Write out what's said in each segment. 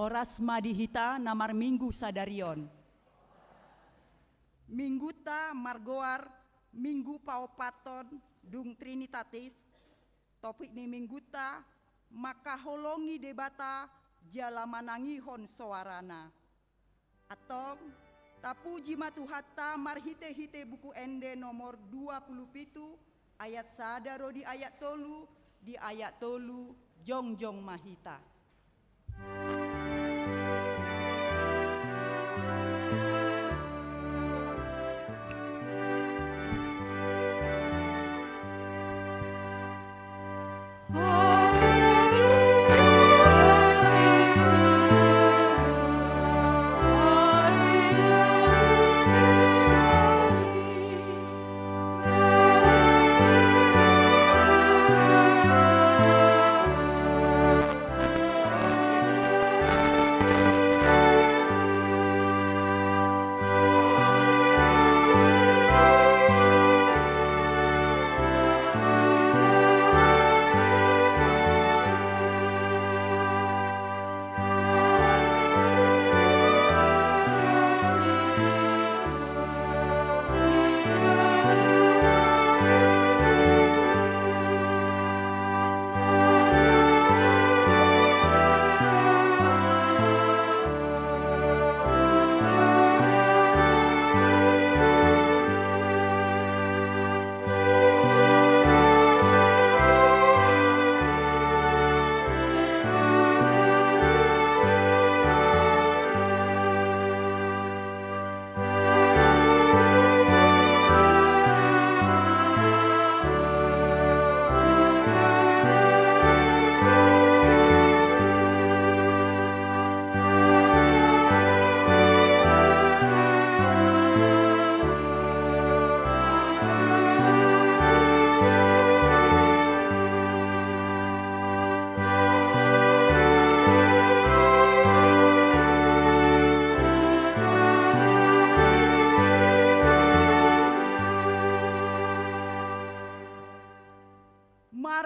Horas madihita namar minggu sadarion. Minggu ta margoar, minggu paopaton, dung trinitatis. Topik ni minggu ta, maka holongi debata, jala manangihon soarana. Atong, tapuji matuhatta marhite-hite buku ende nomor 27, ayat sadaro di ayat tolu, jongjong mahita.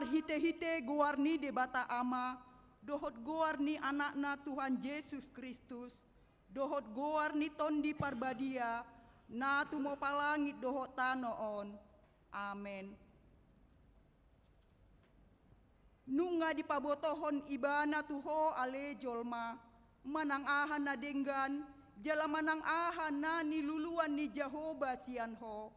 Hite-hite goarni debata ama, dohot goarni anakna Tuhan Yesus Kristus, dohot goarni tondi parbadia, na tumo palangit dohot tanoon. Amen. Nunga dipabotohon ibana tuho ale jolma, manang ahan na denggan, jala manang ahan na niluluan ni Jehovah sianho,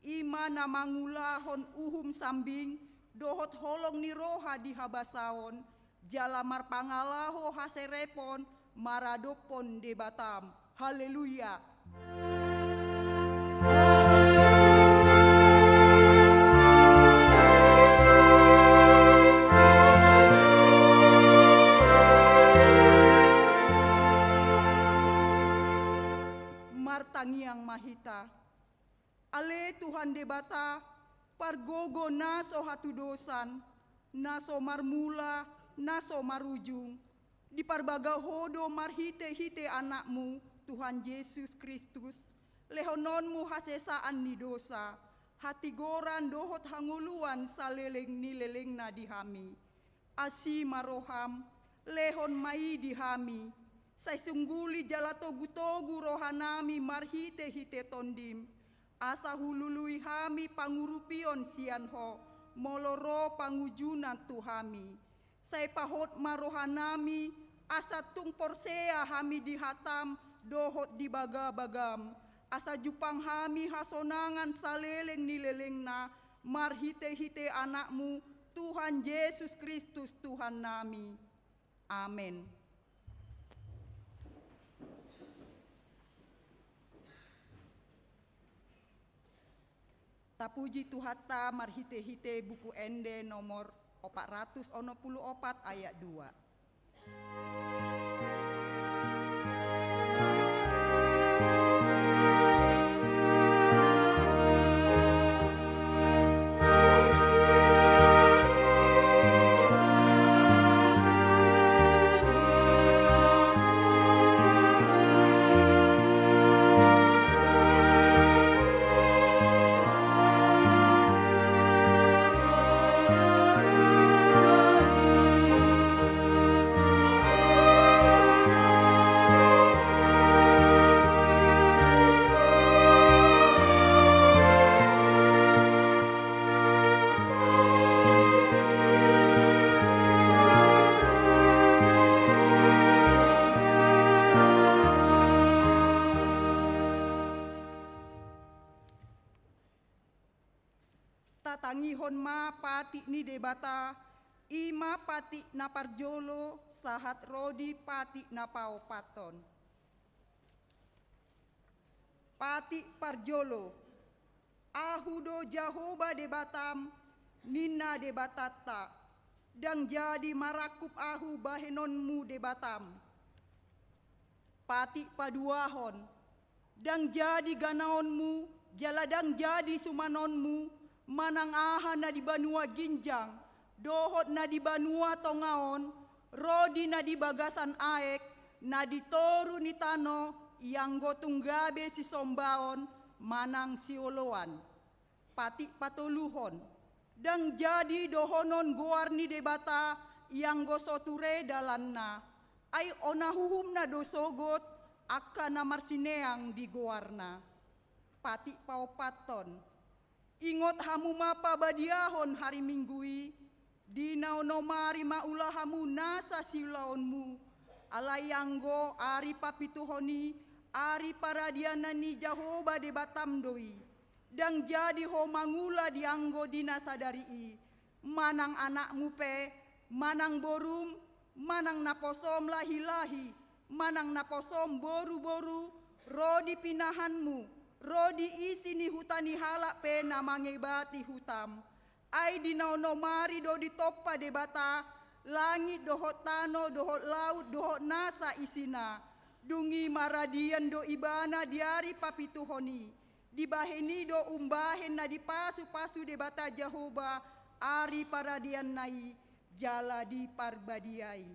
ima na mangulahon uhum sambing, dohot holong ni roha di habasaon, jala marpangalaho haserepon, maradopon debatam. Haleluya. Martangiang mahita. Ale Tuhan debata, pargogo naso hatudosan, naso marmula, naso marujung, di parbaga hodo marhite-hite anakmu, Tuhan Yesus Kristus, lehononmu hasesaan ni dosa, hati goran dohot hanguluan saleleng nileleng na dihami, asi maroham, lehon mai dihami, say sungguli jalatogu-togu rohanami marhite-hite tondim, asa hulului hami pangurupion sianho, moloro pangujunan tuhami. Say pahot marohanami, asa tung porsea hami dihatam, dohot dibaga-bagam. Asa jupang hami hasonangan saleleng nileleng na, marhite-hite anakmu, Tuhan Yesus Kristus Tuhan nami. Amen. Tapuji Tuhata marhite-hite buku ende nomor 464 ayat 2. tatangihon ma pati ni debata, ima pati na parjolo, sahat rodi pati na paopaton. Pati parjolo, ahudo Jahoba debatam, nina debatata, dang jadi marakup ahu bahenonmu debatam. Pati paduahon, dang jadi ganaonmu, jaladang jadi sumanonmu, manang aha na di banua ginjang, dohot na di banua tongaon, rodi na di bagasan aek, na di toru ni tano, yang gotunggabe si sombaon, manang sioloan. Pati patuluhon, dang jadi dohonon goarni debata, yang gosoture dalanna, ay onahuhum na dosogot, akka na marsineang di goarna. Pati paopaton, ingot hamu mapa badiahon hari minggui, di naonomari maulahamu nasa silaonmu, alayanggo ari papituhoni, ari paradianani Jahoba debatam doi, dang jadi ho mangula dianggo dina sadari, manang anakmu pe, manang borum, manang naposom lahi-lahi, manang naposom boru-boru, rodi pinahanmu, rodi isi ni hutani halak pe namangebati hutam. Ai dinaonomari do di toppa debata, langit dohot tano, dohot laut, dohot nasa isina. Dungi maradian do ibana diari papituhoni. Dibaheni do umbahen na dipasu-pasu debata Jahoba, ari paradian nai, jala di parbadiai.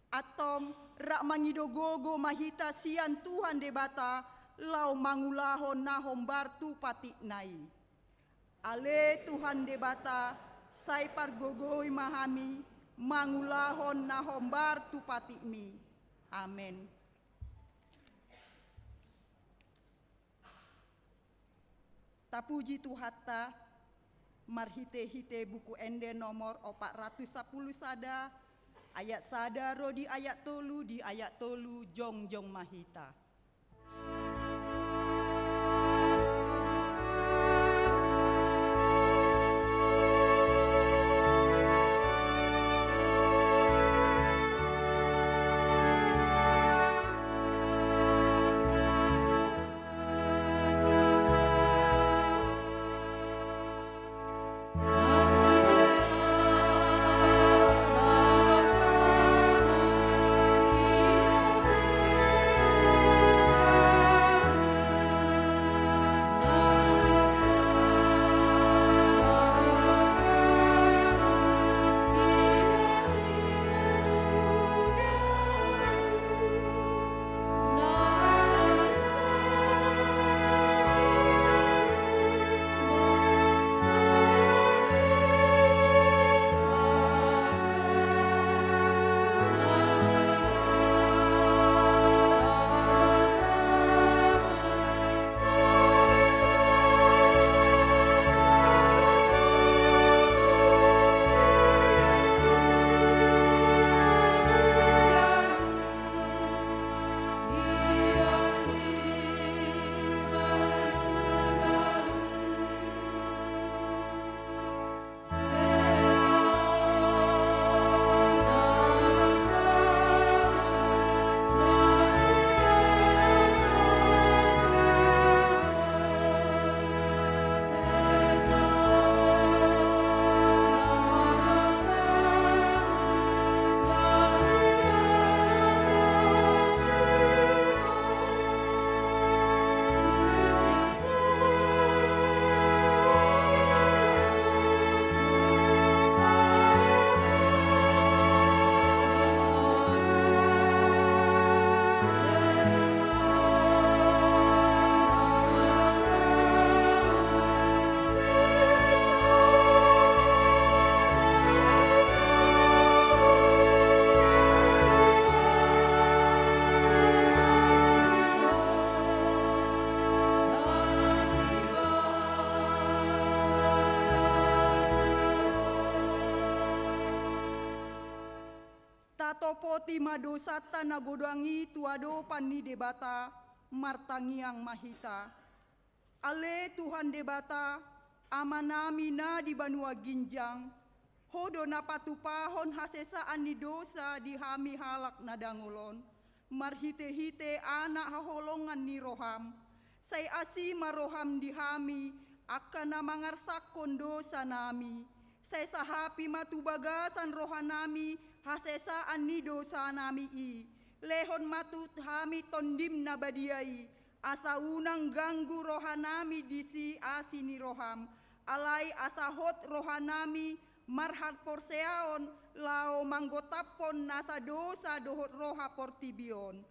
Atom rak mangido gogo mahita sian Tuhan debata, lau mangulahon nahom bartu patik nai. Ale Tuhan debata, sai pargogoi mahami, mangulahon nahom bartu patik mi. Amen. Tapuji Tuhatta, marhite-hite buku ende nomor 410 sada, ayat sada rodi ayat tolu di ayat tolu jong-jong mahita. Tatopoti madosata nagodangi tuado pani debata martangiang mahita. Ale Tuhan debata amanami na di banua ginjang, hodo na patupahon hasesaan ni dosa di hami halak na dangolon, marhite-hite anak haholongan ni roham, say asima roham di hami, akan na mangarsakon dosa nami, say sahapi matubagasan rohanami, hasesaan ni dosa nami i, lehon matut hami tondim na badiai, asa unang ganggu rohanami disi asini roham, alai asahot rohanami marhat porseaon lao manggotapon nasa dosa dohot roha portibion.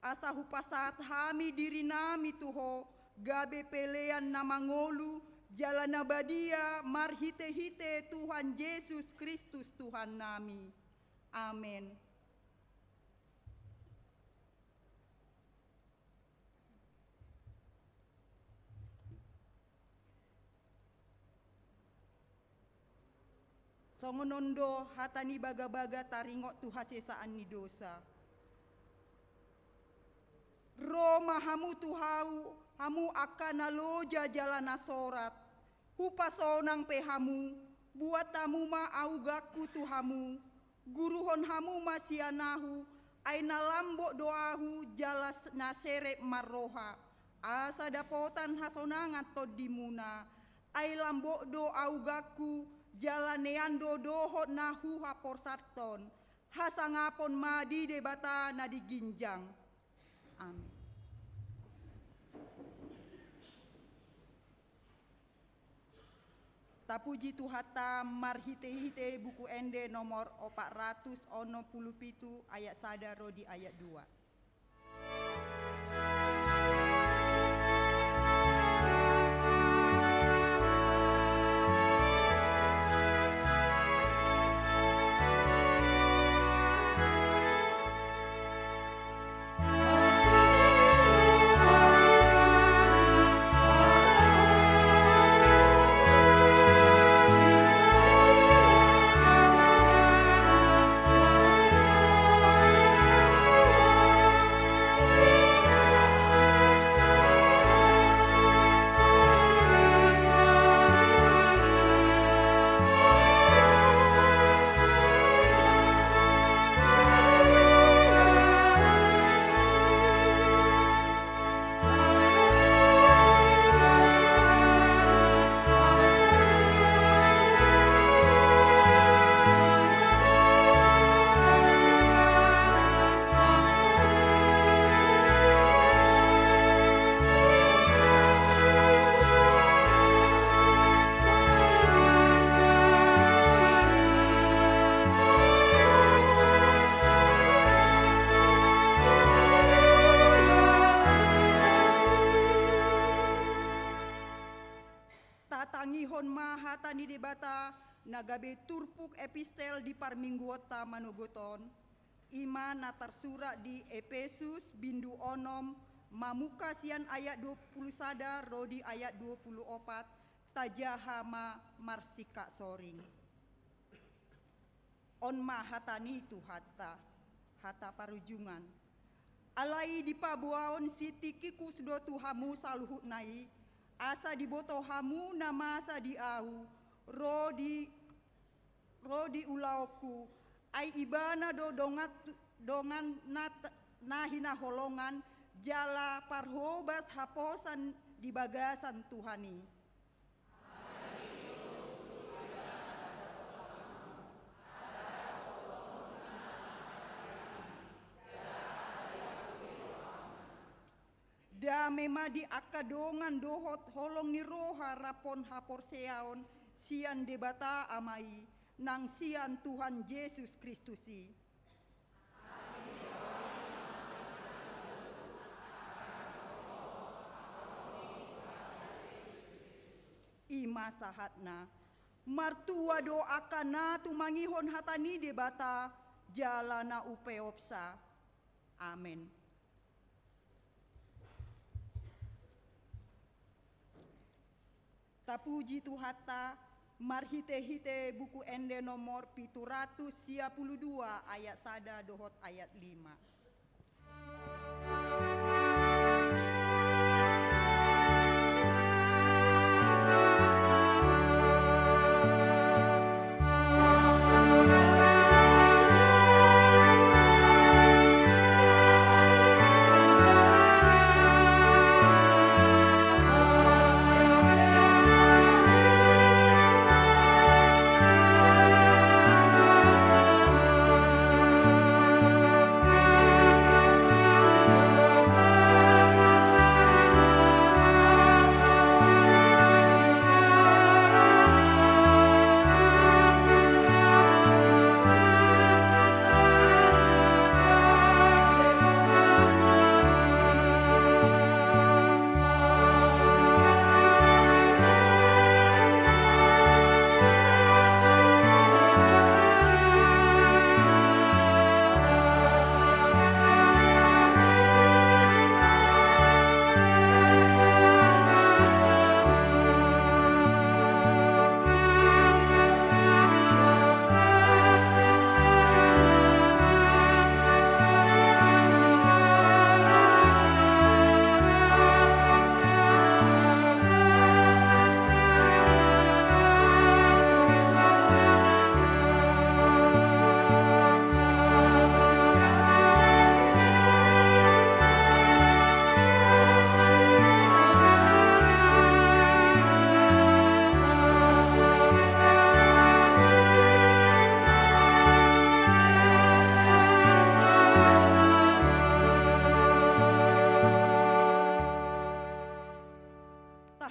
Asa hupasat hami diri nami tuho gabe pelean na mangolu jalan abadia marhite-hite Tuhan Yesus Kristus Tuhan nami. Amin. Songonondo hatani baga-baga taringok tu hasesaan ni dosa. Roma hamu tu hamu akan aloja jalana sorat. Hupasonang pehamu, buat tamu ma augaku tu hamu. Guruhon hamu masianahu, aina lambok doahu jalas naserep marroha. Asa dapotan hasonangan todimuna, ai lambok do augaku, jalaneando dohot nahu hapor sarton, hasangapon madi debata nadi ginjang. Amin. Tapuji Tuhata marhite-hite buku ende nomor 467 ayat sadaro di ayat 2. Tangihon mahatani debata nagabe turpuk epistel di parmingguota manogoton ima natarsura di Efesus bindu onom mamuka sian ayat 20 sada rodi ayat 24 tajahama marsika soring on mahatani itu hata parujungan alai di pabuaon sitikikus do tuhamu saluhut nai asa diboto hamu namasa di au rodi ulaoku ai ibana do dongan nahina holongan jala parhobas haposan di bagasan Tuhani. Da memadi akadongan dohot holong ni roha rapon hapor seaon sian debata amai nang sian Tuhan Yesus Kristusi. Ima sahatna martua do akana tumangihon hatani debata jalana upeopsa. Amin. Tapuji Tuhata marhite-hite buku ende nomor 752 ayat sada dohot ayat 5.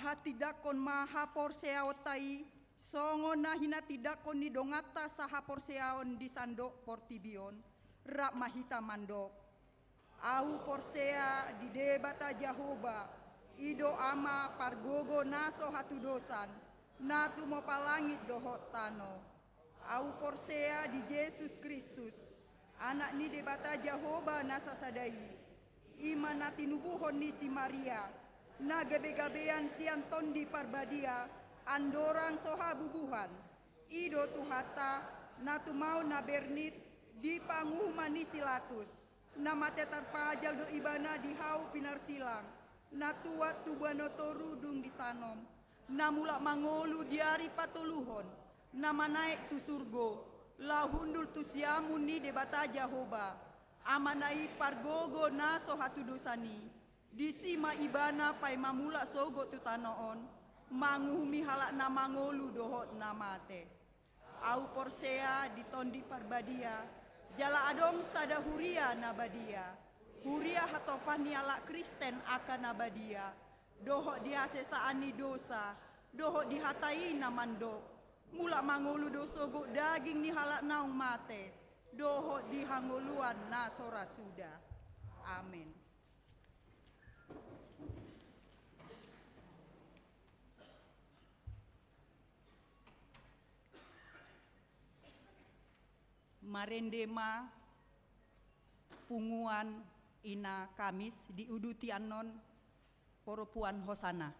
hati dakon maha porseaotai, songo na hina tidakon ni dongata saha porseaon di sandok portibion, rak mahita mandok. Au porsea di debata Jahoba, ido ama pargogo naso hatu dosan, natu mo palangit dohot tano. Au porsea di Yesus Kristus, anak ni debata Jahoba nasa sadai, ima nati nubuhon ni si Maria, na gabe-gabean si Anton di parbadia, andorang soha bubuhan, ido tuhata, natu mau na bernit, di panguma ni silatus, na mate tarpajal do ibana di hau pinar silang, na tuat tubano torudung ditanom, na mulak mangolu diari patuluhon, na manaik tu surgo, la hundul tu siamun ni debata Jahoba, amanai pargogo naso hatu dosani, di sima ibana pai mamula sogo tu tanoon, mangumi halak na mangolu dohot na mate. Au porsea di tondi parbadia, jala adong sada huria nabadia, huria hatopani alak Kristen akan nabadia, dohot dihasesaani dosa, dohot dihatai namando, mulak mangolu dosogo daging ni halak naung mate, dohot dihangoluan na sora sudah. Amin. Marendema punguan ina Kamis diuduti anon poropuan hosana.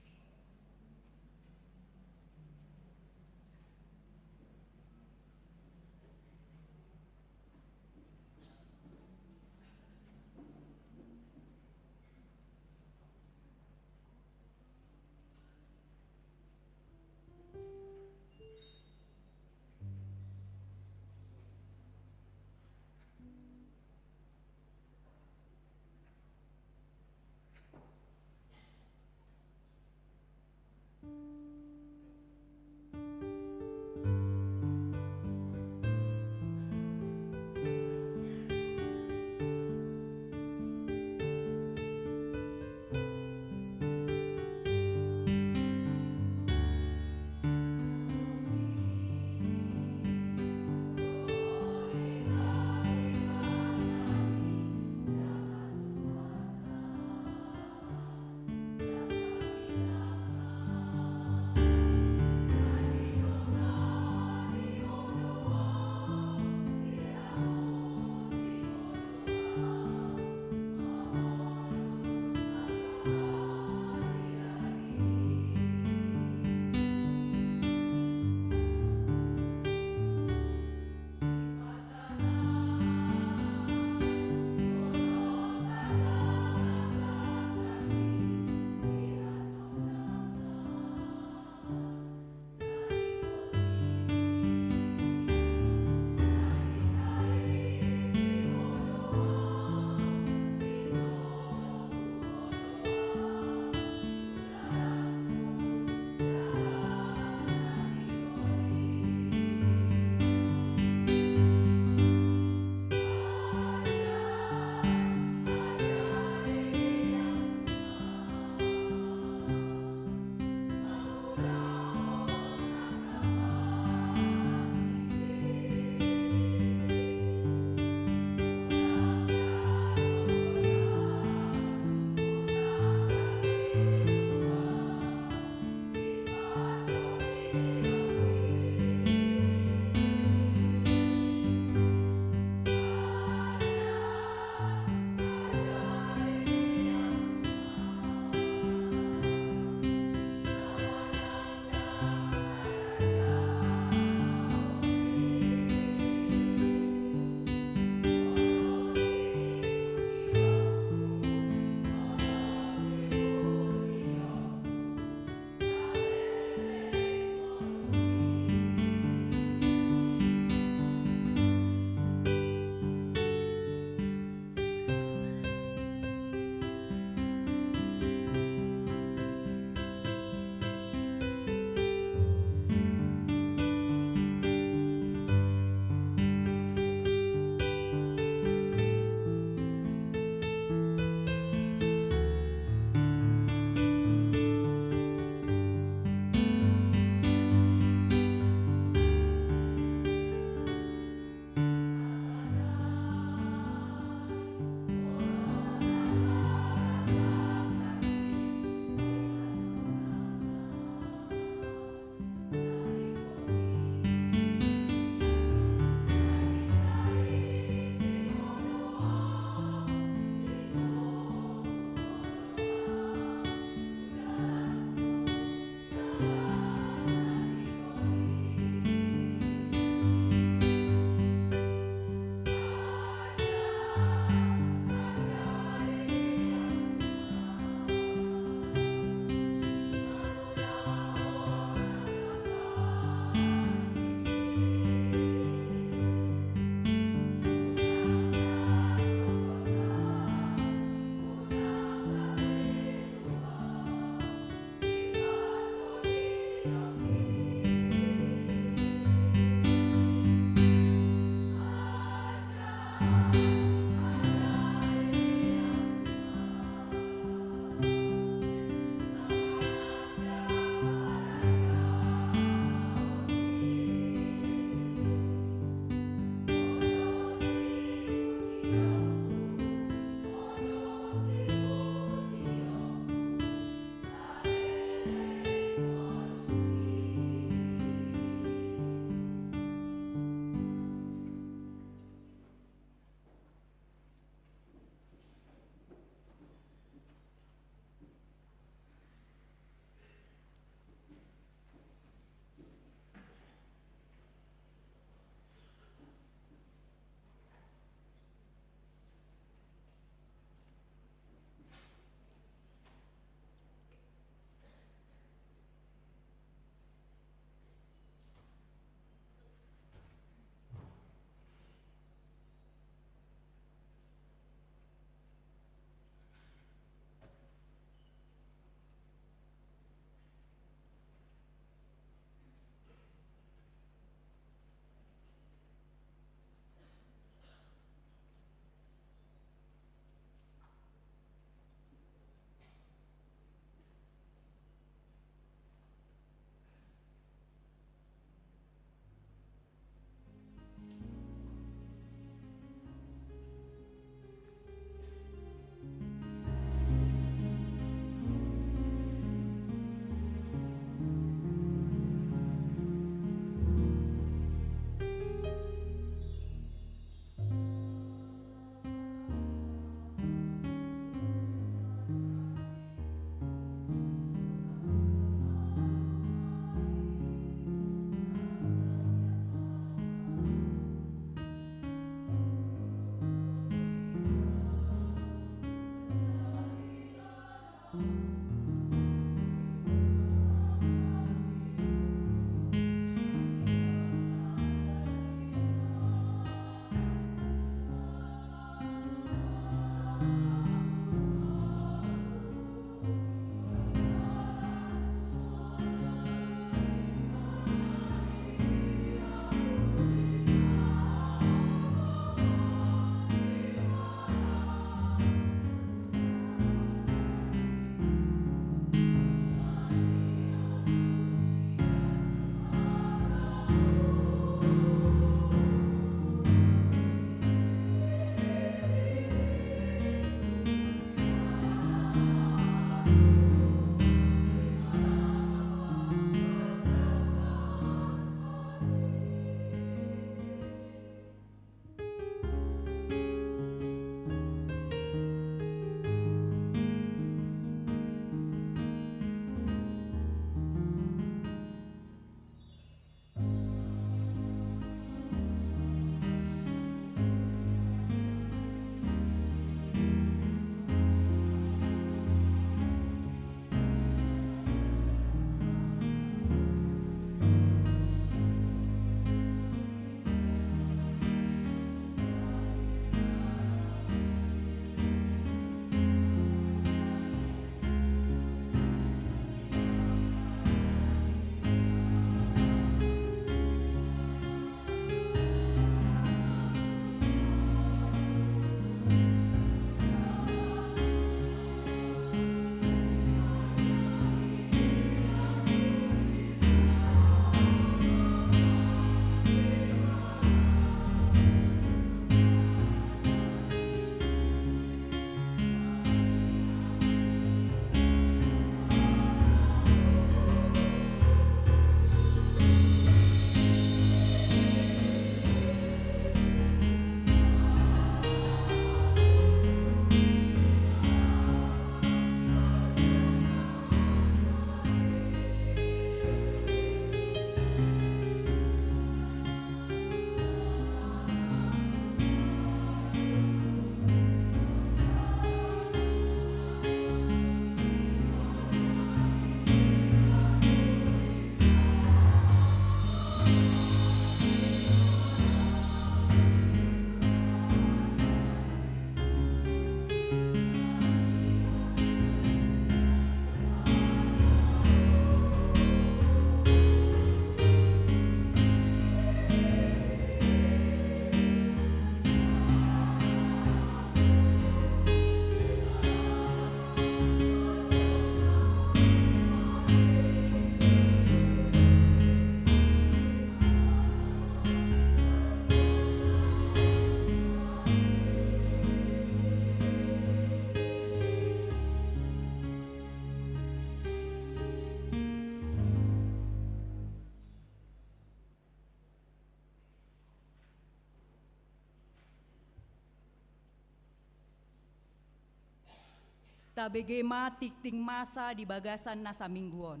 tabegema tikting masa di bagasan nasa mingguon.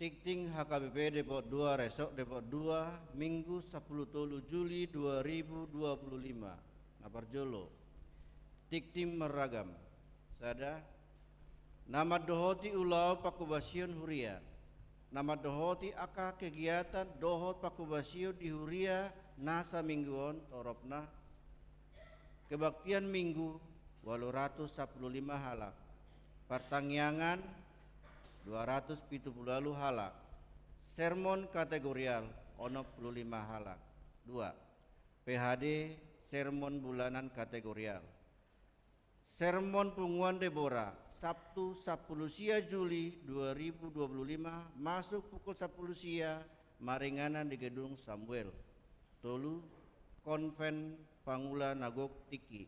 Tikting HKBP Depok 2 Resok Depok 2 Minggu 10 Juli 2025. Naparjolo. Tikting meragam. Sada. Nama dohoti ulau pakubasion huria. Nama dohoti aka kegiatan dohot pakubasio di huria nasa mingguon toropna. Kebaktian minggu 815 halak. Pertangyangan 270 halak. Sermon kategorial 65 halak. 2. PHD sermon bulanan kategorial. Sermon punguan Deborah Sabtu 10 Juli 2025 masuk pukul 10 sia maringanan di gedung Samuel. Tolu Konven Pangula Nagok Tiki.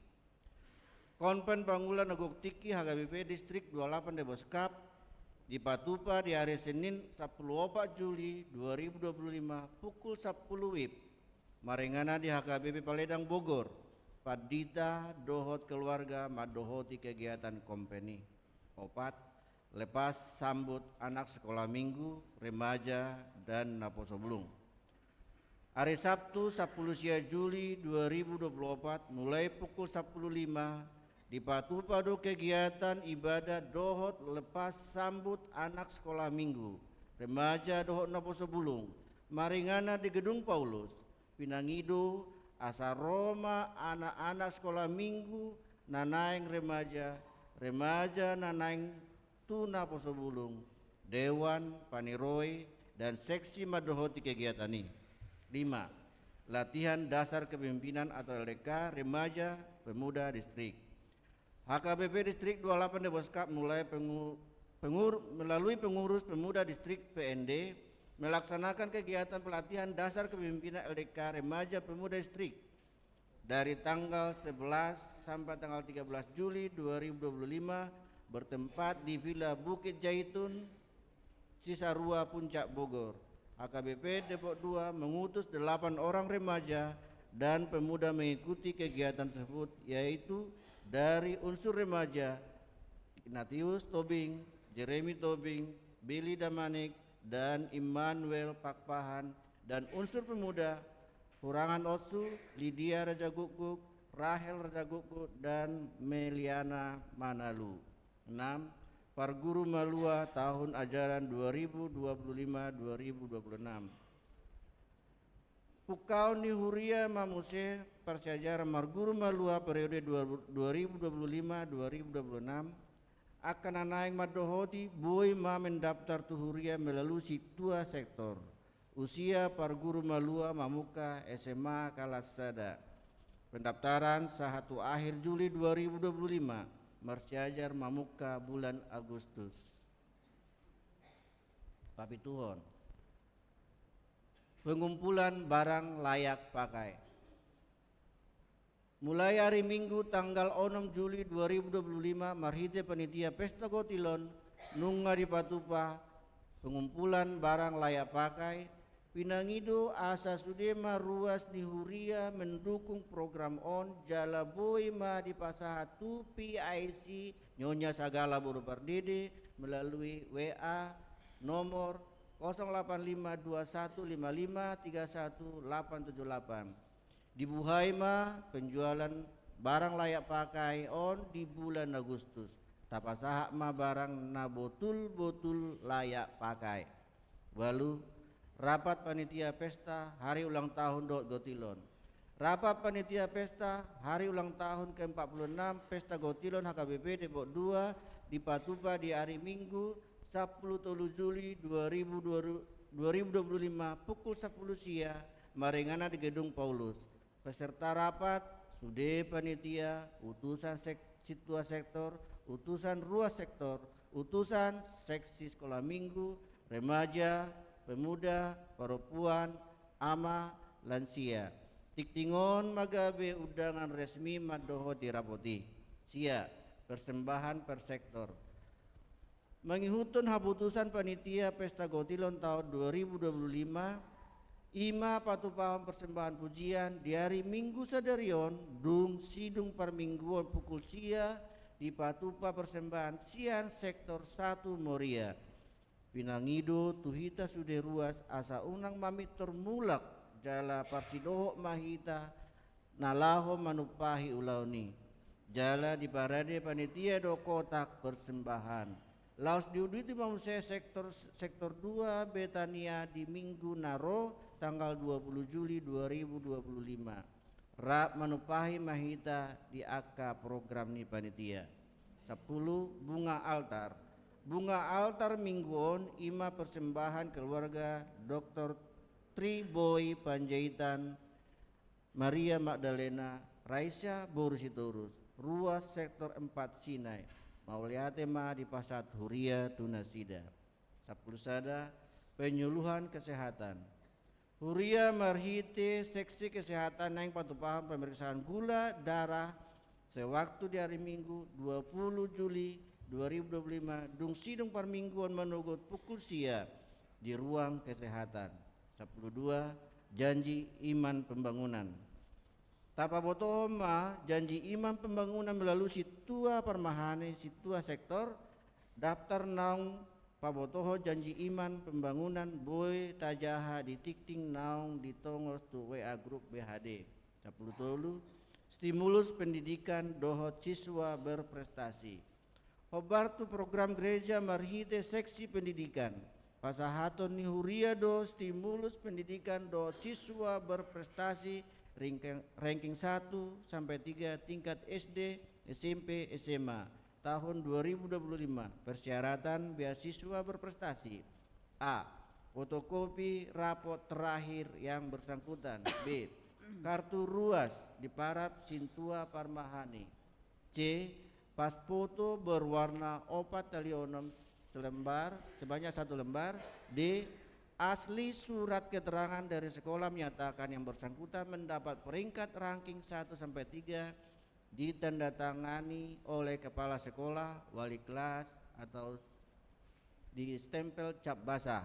Konven Pangula Nagok Tiki HKBP Distrik 28 Deboskap di Patupa di hari Senin 10 Juli 2025 pukul 10 WIB maringana di HKBP Paledang Bogor. Padita dohot keluarga madohoti kegiatan company. 4. Lepas sambut anak sekolah minggu, remaja dan naposo belung. Hari Sabtu 10 Juli 2024 mulai pukul 10.05 di Patupado kegiatan ibadah dohot lepas sambut anak sekolah minggu, remaja dohot naposo bulung, maringana di gedung Paulus, Pinangido, asa Roma anak-anak sekolah minggu, nanaing remaja, remaja nanaing tu naposo bulung, dewan, paniroy, dan seksi madohoti kegiatan ini. 5. Latihan dasar kepemimpinan atau LDK remaja pemuda distrik. HKBP Distrik 28 Deboskap melalui pengurus pemuda distrik PND melaksanakan kegiatan pelatihan dasar kepemimpinan LDK remaja pemuda distrik dari tanggal 11 sampai tanggal 13 Juli 2025 bertempat di Villa Bukit Jaitun, Cisarua, Puncak Bogor. HKBP Depok 2 mengutus 8 orang remaja dan pemuda mengikuti kegiatan tersebut, yaitu dari unsur remaja Ignatius Tobing, Jeremy Tobing, Billy Damanik, dan Immanuel Pakpahan, dan unsur pemuda Hurangan Osu, Lydia Rajagukuk, Rahel Rajagukuk, dan Meliana Manalu. 6. Parguru Malua tahun ajaran 2025-2026. Pukau ni Huria Mamuse Persyajar Marguru Malua periode 2025-2026 akan naik madohoti boy ma mendaftar tu Huria melalui situa sektor. Usia Parguru Malua Mamuka SMA Kalasada. Pendaftaran 1 akhir Juli 2025. Persyajar Mamuka bulan Agustus. Papi Tuhon. Pengumpulan barang layak pakai. Mulai hari Minggu tanggal 6 Juli 2025 marhite panitia Pesta Gotilon nunga di Patupa pengumpulan barang layak pakai Pinangido asa sudema ruas di Huria mendukung program on jala boima di pasahatu PIC Nyonya Sagala Buru Pardede melalui WA nomor 085215531878. Di Buhaima penjualan barang layak pakai on di bulan Agustus. Tapasahak ma barang na botul layak pakai. Walu rapat panitia pesta hari ulang tahun Gotilon. Rapat panitia pesta hari ulang tahun ke-46 Pesta Gotilon HKBP Depok 2 di Patupa di hari Minggu 10 Juli 2025 pukul 10 sia maringana di Gedung Paulus. Peserta rapat sude panitia, utusan situa sektor, utusan ruas sektor, utusan seksi sekolah minggu, remaja, pemuda, perempuan, ama, lansia. Tiktingon magabe undangan resmi madoho dirapoti. Sia, persembahan per sektor. Mengihutun haputusan panitia pesta gotilon tahun 2025, ima patupahon persembahan pujian di hari Minggu sadarion dung sidung permingguan pukul sia di patupa persembahan sian sektor 1 Moria. Pinangido tuhita sude ruas asa unang mamit termulak jala parsidoho mahita nalaho manupahi ulauni. Jala di parade panitia do kotak persembahan. Laos diuditi manusia sektor 2 Betania di Minggu Naro tanggal 20 Juli 2025. Rap manupahi mahita di AK program ni panitia. 10 bunga altar. Bunga altar mingguon ima persembahan keluarga Dr. Triboy Panjaitan, Maria Magdalena, Raisya Borusitorus, ruas sektor 4 Sinai. Mauliatema di Pasat Huria Tunasida. 10 sada penyuluhan kesehatan. Huria marhite seksi kesehatan yang patupaham pemeriksaan gula darah sewaktu di hari Minggu 20 Juli 2025 dung sidung parmingguan menugut pukul sia di ruang kesehatan. 12 janji iman pembangunan. Tapa botoma janji iman pembangunan melalui situa permahane situa sektor daftar naung pabotoho janji iman pembangunan boy tajaha di tikting naung di tongos tu WA grup BHD. 10 tolu stimulus pendidikan dohot siswa berprestasi. Hobar tu program gereja marhite seksi pendidikan. Pasahaton ni huria do stimulus pendidikan do siswa berprestasi ranking 1 sampai 3 tingkat SD, SMP, SMA tahun 2025. Persyaratan beasiswa berprestasi. A. Fotokopi rapot terakhir yang bersangkutan. B. Kartu ruas di Parap Sintua Parmahani. C. Pas foto berwarna opat talionom selembar sebanyak 1 lembar. D. Asli surat keterangan dari sekolah menyatakan yang bersangkutan mendapat peringkat ranking 1 sampai 3 ditandatangani oleh kepala sekolah, wali kelas atau di stempel cap basah.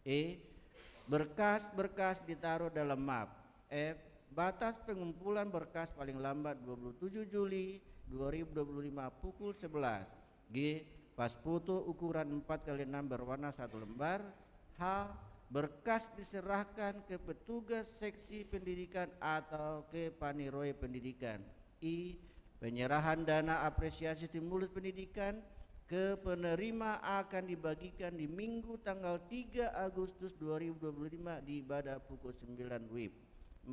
E. Berkas-berkas ditaruh dalam map. F. Batas pengumpulan berkas paling lambat 27 Juli 2025 pukul 11. G. Pas foto ukuran 4x6 berwarna 1 lembar. H. Berkas diserahkan ke petugas seksi pendidikan atau ke paniroe pendidikan. I. Penyerahan dana apresiasi stimulus pendidikan ke penerima akan dibagikan di Minggu tanggal 3 Agustus 2025 di ibadah pukul 9 WIB.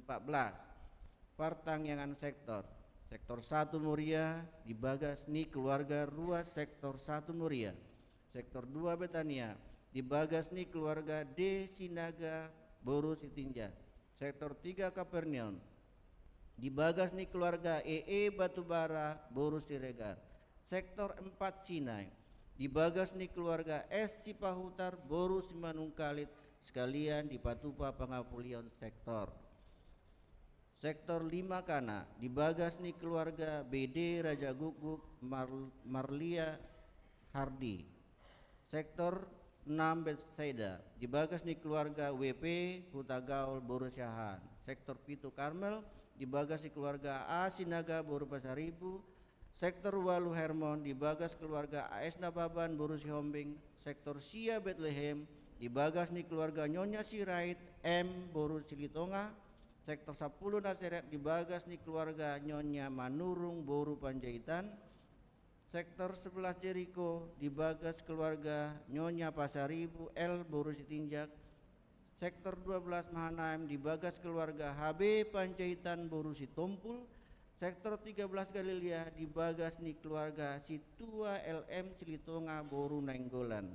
14. Pertangyangan sektor. Sektor 1 Moria di Bagasni keluarga ruas sektor 1 Moria. Sektor 2 Betania di Bagasni keluarga D Sinaga Boru Sitinja. Sektor 3 Kapernaum di Bagasni keluarga EE Batubara Boru Siregar. Sektor 4 Sinai di Bagasni keluarga S Sipahutar Boru Simanungkalit sekalian di Patupa Pangapulion sektor. Sektor 5 Kana di Bagasni keluarga BD Raja Guguk Marlia Hardi. Sektor 6 Bethsaida di Bagasni keluarga WP Hutagaul Boru Syahan. Sektor 7 Karmel di Bagasni keluarga A Sinaga Boru Pasaribu. Sektor 8 Hermon di Bagas keluarga AS Nababan Boru Sihombing. Sektor Sia Bethlehem di Bagasni keluarga Nyonya Sirait M Boru Silitonga. Sektor 10 Naseret di Bagasni keluarga Nyonya Manurung Boru Panjaitan. Sektor 11 Jericho di Bagas keluarga Nyonya Pasaribu L Boru Sitinjak. Sektor 12 Mahanaim di Bagas keluarga HB Panjaitan Boru Sitompul. Sektor 13 Galilea di Bagasni keluarga Situa LM Silitonga Boru Nainggolan.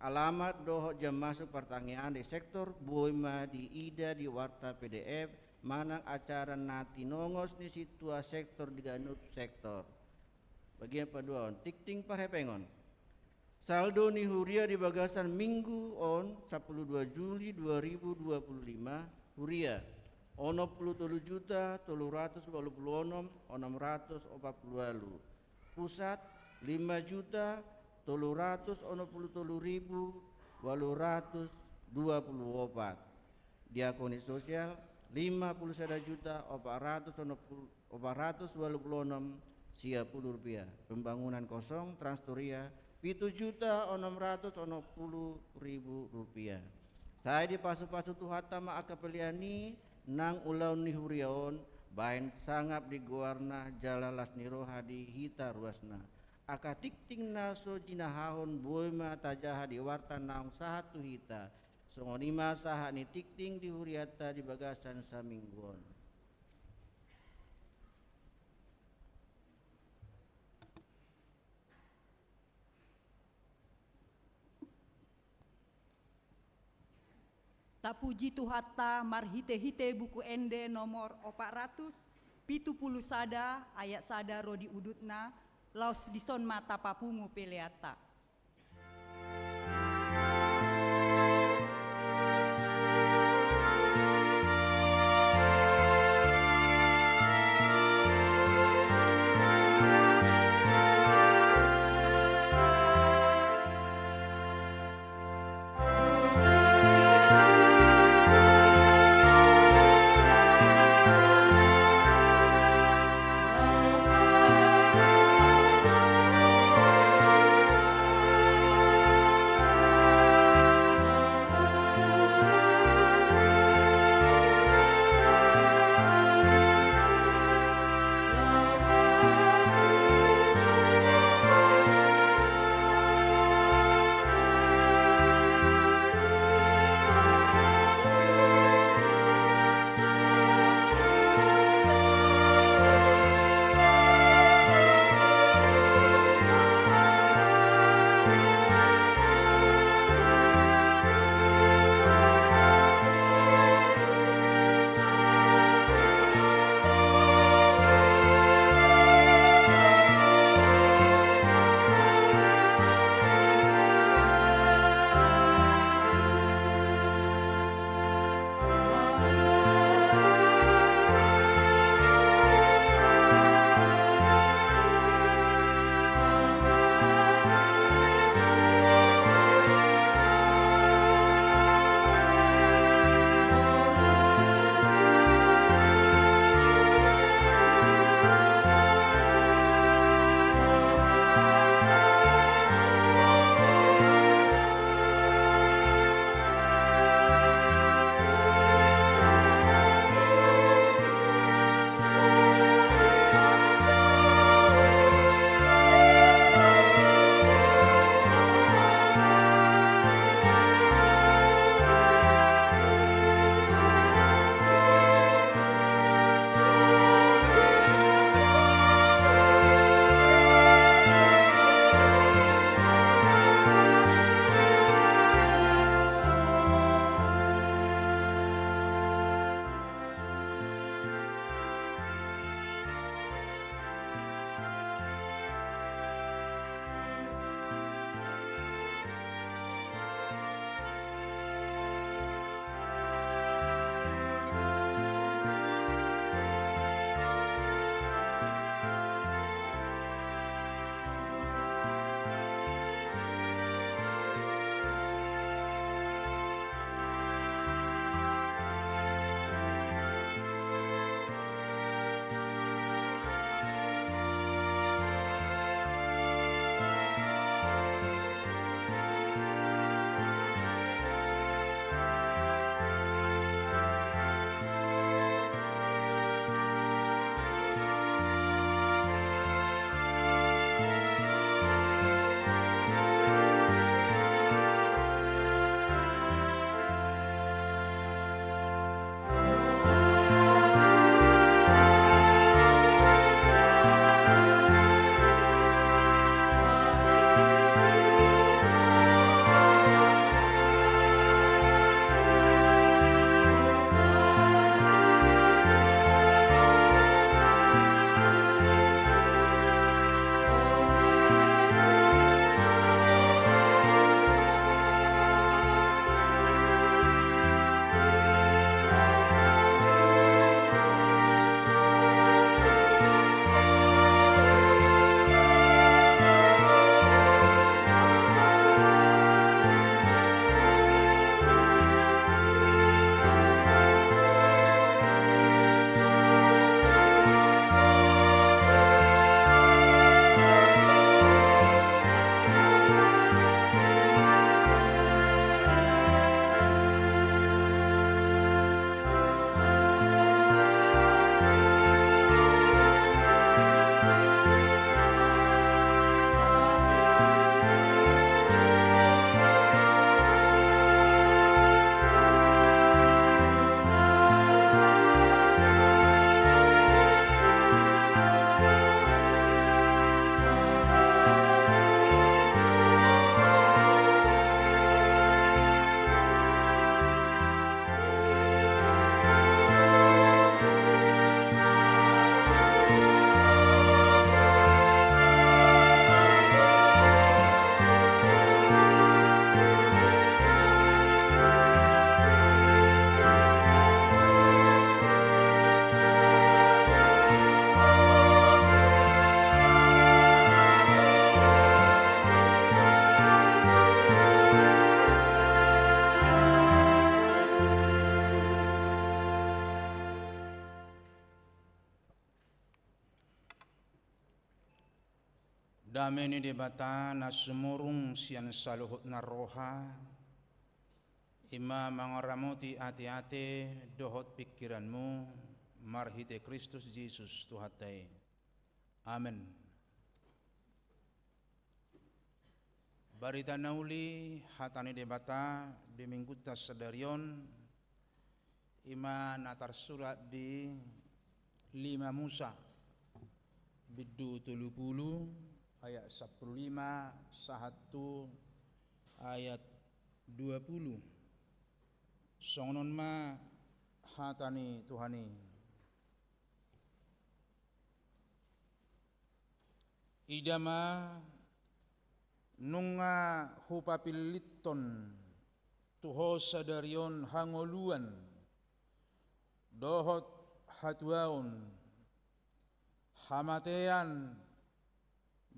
Alamat dohok jam masuk pertanyaan di sektor Boima di Ida di Warta PDF manang acara nati nongos ni situa sektor di Ganup sektor. Bagian paduan tikting parhepengon. Saldo ni Huria di Bagasan Minggu on 12 Juli 2025 Huria ono 33 juta 386 640 Pusat 5.363.824. Diakoni sosial 51.426.10 rupiah. Pembangunan kosong Transtoria 7.660.000 rupiah. Saya di pasu-pasu tuhata maakapeliani nang ulau ni huriaon bain sangap di guarna jalalas niroha di hita ruasna. Aka tikting naso jinahahon boima tajaha di warta naung sahatu hita. Songonima saha ni tikting di huriata di bagasan samingguon. Tapuji tuhata marhite-hite buku ende nomor 470 sada ayat sada rodi udutna laos dison mata papungu peleata. Dameni debata na sumurung sian saluhut na roha. Ima mangaramuti ati-ati dohot pikiranmu. Marhite Kristus Yesus Tuhatai. Amen. Barita nauli hatani debata di minggu tasadarion. Ima natar surat di 5 Musa bidu 30 ayat 15 sahatu ayat 20 songon ma hatani Tuhani idama nunga hupapiliton tuho sadarion hangoluan dohot hatuaun hamatean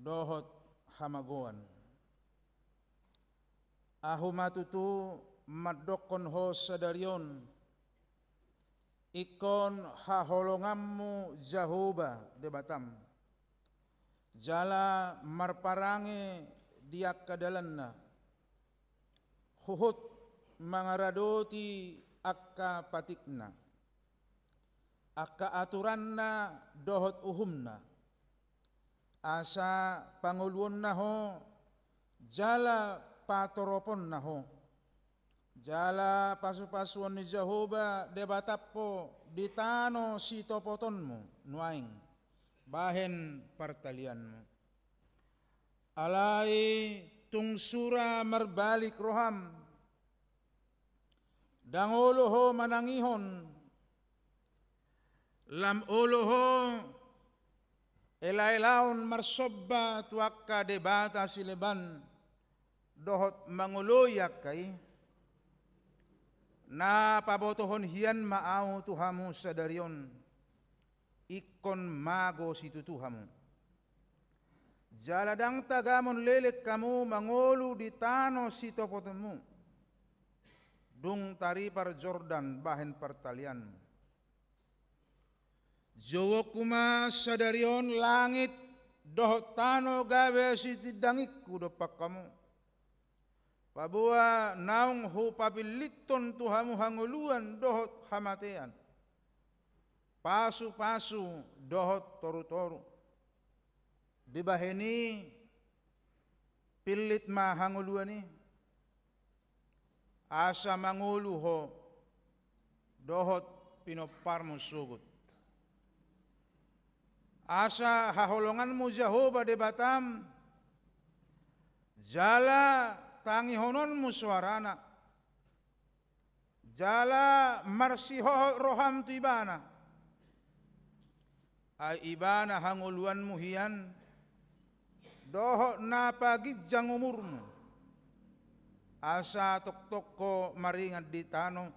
dohot hamagoan ahumatutu madokon ho sadarion ikon haholongammu jahoba debatam jala marparange diak kadalanna huhut mangaradoti akka patikna akka aturanna dohot uhumna asa panguluon naho jala patoropon naho jala pasu-pasuan ni Jehovah debatapo ditano si topotonmu nuaing bahen partalianmu alai tungsura merbalik roham dangoloho manangihon lam oloho elailaun marsobba tuakka debata sileban dohot manguloyak kai na pabotohon hian maau tuhamu sadarion ikon mago situ tuhamu jaladang tagamon lelek kamu mangolu di tano si topotonmu dung taripar Jordan bahen pertalianmu Jowo kuma sadarion langit dohot tano gawe sitidangikku dopak kamu. Pabua naung hu papiliton tuhamu hanguluan dohot hamatean. Pasu-pasu dohot toru-toru. Dibaheni pilit ma hanguluani. Asa mangulu ho dohot pinoparmu sugut. Asa haholonganmu Jehovah debatam jala tangihononmu suarana jala marsiho roham tu ibana ay ibana hanguluanmu hian doho na pagidjang umurmu asa tok-toko maringat di tano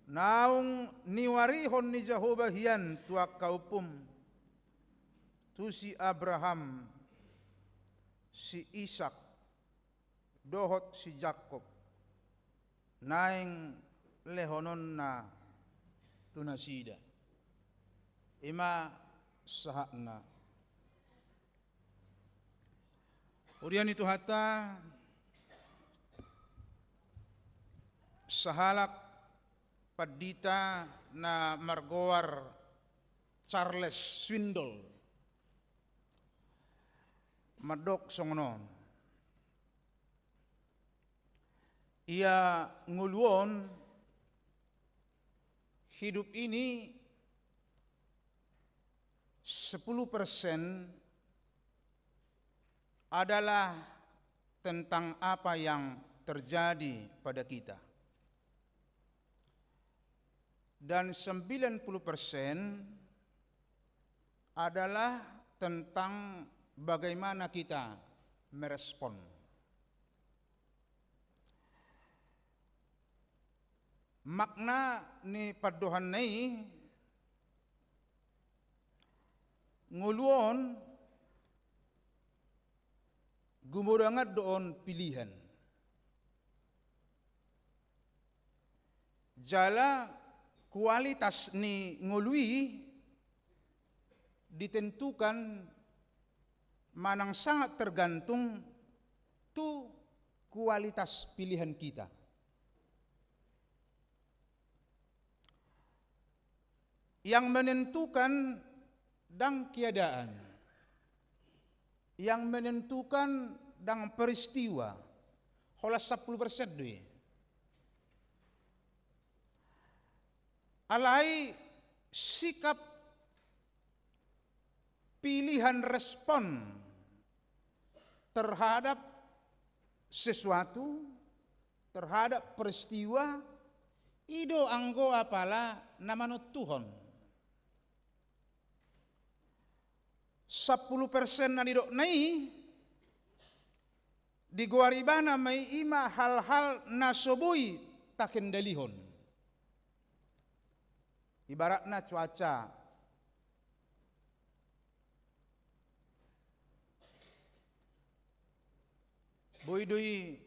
naung niwarihon ni Jehovah hian tuak kaupum tu si Abraham, si Ishak, dohot si Jacob, naing lehonon na tunasida. Ima sahakna. Urian itu hatta sahalak padita na margoar Charles Swindoll. Madok songonon. Ia nguluon hidup ini 10% adalah tentang apa yang terjadi pada kita. Dan 90% adalah tentang bagaimana kita merespon. Makna ni paduhan nai nguluon gumurangat doon pilihan. Jala kualitas ni ngului ditentukan manang sangat tergantung tu kualitas pilihan kita. Yang menentukan dang keadaan, yang menentukan dang peristiwa, holas 10% deh. Alai sikap pilihan respon terhadap sesuatu, terhadap peristiwa, ido anggo apala namanya Tuhan. 10% na didok nai di guaribana may ima hal-hal nasobui takendalihon. Ibaratna cuaca, boy-doi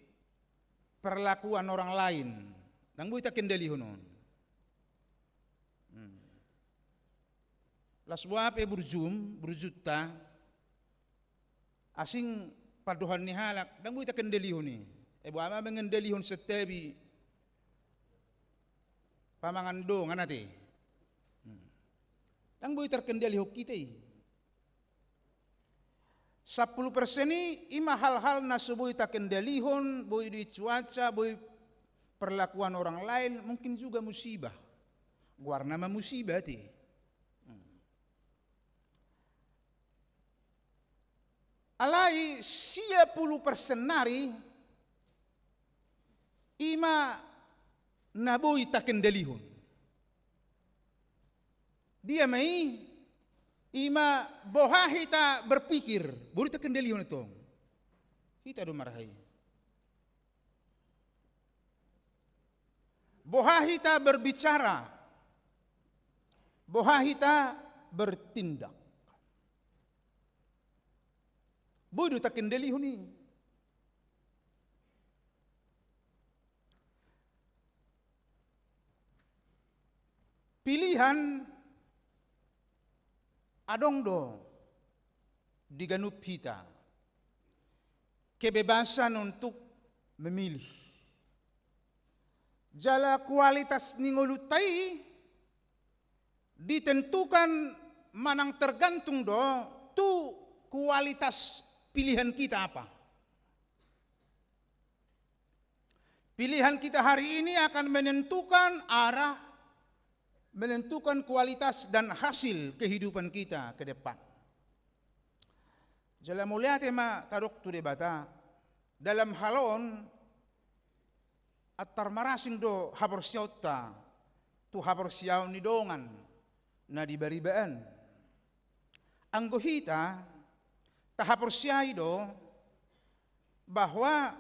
perlakuan orang lain, nang boy takendalihon. Las buap berjuta asing paduhan ni halak dang buita kendelihon ni buama mengendelihon setebi pamangando nganate dang buita terkendelihon kita 10% ni ima hal-hal na subuh ta kendelihon boy di cuaca boy perlakuan orang lain mungkin juga musibah warna musibah ti. Alai 10% nari ima naboy takendalihon. Dia mai ima bohahi ta berpikir, buri takendalihon itu. Kita do marahai. Bohahi ta berbicara, bohahi ta bertindak. Bodoh tak kendali huni. Pilihan adong do diganup kita. Kebebasan untuk memilih. Jala kualitas ningolutai ditentukan manang tergantung do tu kualitas pilihan kita apa? Pilihan kita hari ini akan menentukan arah, menentukan kualitas dan hasil kehidupan kita ke depan. Jala mulia tema taruk tu debata dalam halon atar marasing do habor siauta tu habor siau ni dongan na dibaribaan. Anggohita tahap do bahwa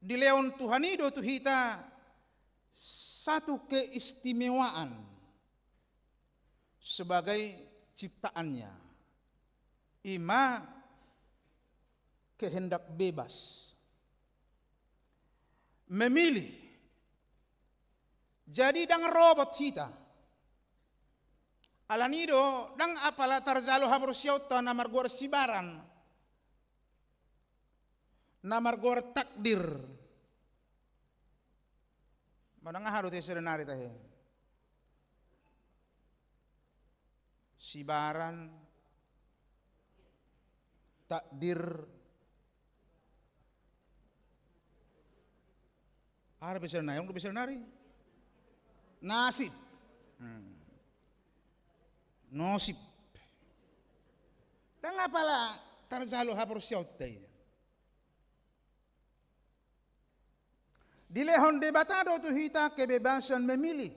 di leon Tuhan itu tuhita satu keistimewaan sebagai ciptaannya. Ima kehendak bebas. Memilih. Jadi dang robot kita. Alanido dang apala tarzalo habro siauta na margor sibaran. Na margor takdir. Manang haro te serenari tahe. Sibaran takdir ara beserenari, yang beserenari nasib. Nosip. Dan apalah tarzalo habor siauta ini. Di lehon debatado tu hita kebebasan memilih.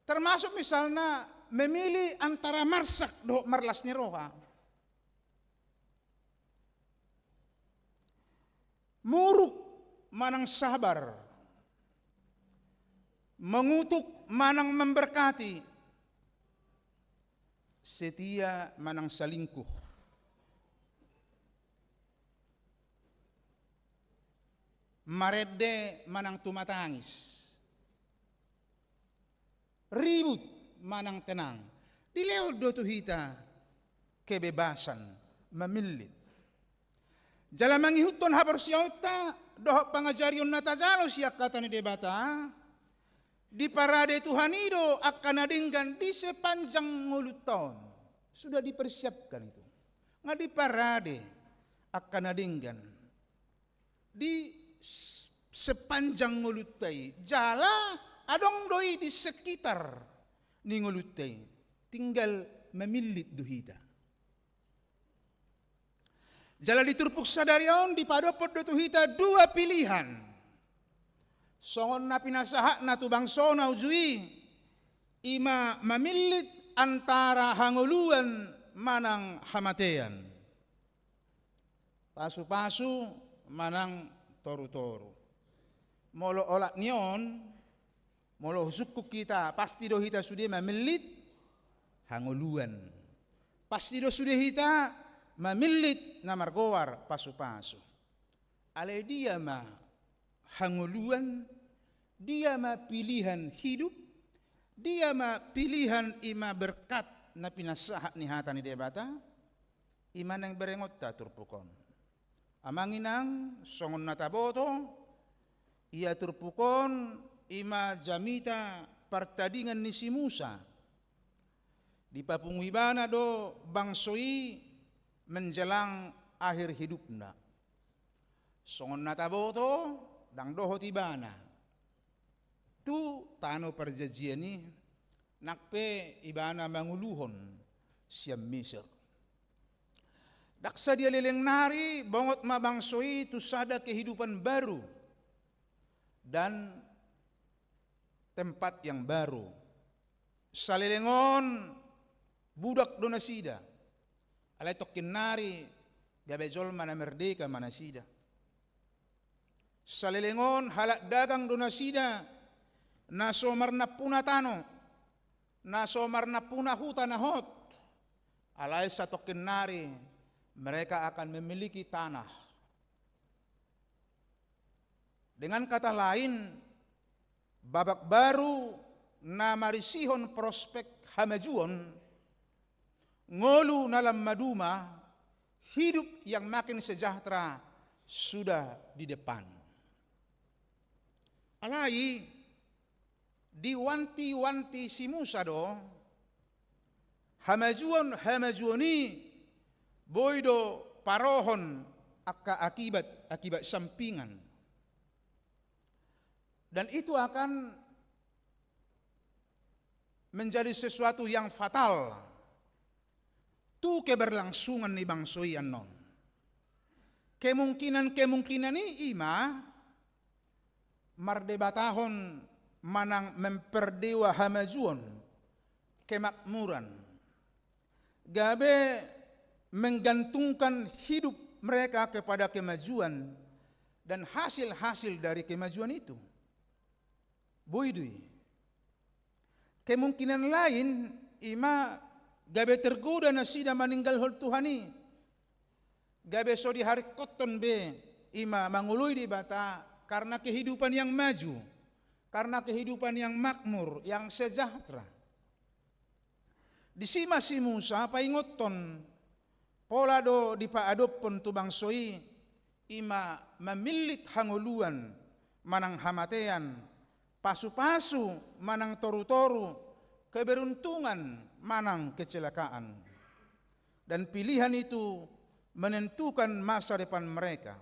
Termasuk misalnya memilih antara marsak do marlas roha. Muruk manang sabar. Mengutuk manang memberkati. Setia manang salingkuh. Marede manang tumatangis. Ribut manang tenang. Dileo do tuhita kebebasan memilih. Jala mangihuton habar siauta dohok pangajarion natajalo siak kata ni debata di parade Tuhan itu akan adingkan di sepanjang mulut tahun. Sudah dipersiapkan itu. Nggak di parade akan adingkan di sepanjang ngulutai. Jala adong doi di sekitar ni ngulutai. Tinggal memilih duhita. Jala diturpuk sadarion di padopot do tuhita dua pilihan. Songon na pinasahak na tu bangsona ujui. Ima memilit antara hanguluan manang hamatean. Pasu-pasu manang toru-toru. Molo olak nion, molo suku kita pasti do hita sudah memilit hanguluan. Pasti do sudah hita memilit namargowar pasu-pasu. Ale dia ma hanguluan, dia ma pilihan hidup, dia ma pilihan ima berkat na pinasahat ni hata ni debata, ima nang berengot ta turpukon. Amanginang songon nataboto, ia turpukon ima jamita partadingan ni si Musa. Di papungwibana do bangsoi menjelang akhir hidupna. Songon nataboto dang doho tibana. Tu tano perjanjian ni nakpe ibana manguluhon siam Mesir. Daksa dia leleng nari bongot mabangsoi tu sada kehidupan baru dan tempat yang baru. Salelengon budak donasida. Alay tokin nari gabejol mana merdeka mana sida. Salelengon halak dagang donasida nasomar na puna tano, nasomar na puna hutan hot. Alay sa tokin nari mereka akan memiliki tanah. Dengan kata lain, babak baru na marisihon prospek hamajuon, ngolu nalam maduma, hidup yang makin sejahtera sudah di depan. Alai, diwanti-wanti si Musa do, hamajuoni, boydo parohon akibat sampingan. Dan itu akan menjadi sesuatu yang fatal. Tu keberlangsungan ni bangsoi anon. Kemungkinan ni ima mardebatahon manang memperdewa hamajuon kemakmuran. Gabe menggantungkan hidup mereka kepada kemajuan dan hasil-hasil dari kemajuan itu. Boidui. Kemungkinan lain ima gabe tergoda na sida maninggal hol Tuhani. Gabe so di hari koton be ima mangului di bata karena kehidupan yang maju, karena kehidupan yang makmur, yang sejahtera. Di sima si Musa paingoton pola do di paadopon tu bangsoi ima memilit hanguluan manang hamatean, pasu-pasu manang toru-toru, keberuntungan manang kecelakaan. Dan pilihan itu menentukan masa depan mereka.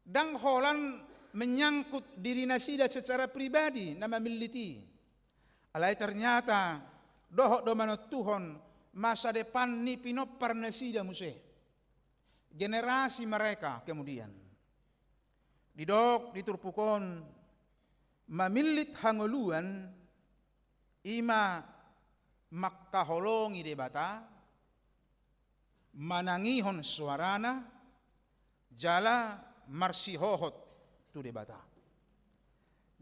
Dang holan menyangkut diri nasida secara pribadi nama militi. Alai ternyata dohok do manot Tuhon masa depan ni pinopar nasida muse. Generasi mereka kemudian. Didok diturpukon mamilit hanguluan ima makkaholongi debata manangihon suarana jala marsihohot tu debata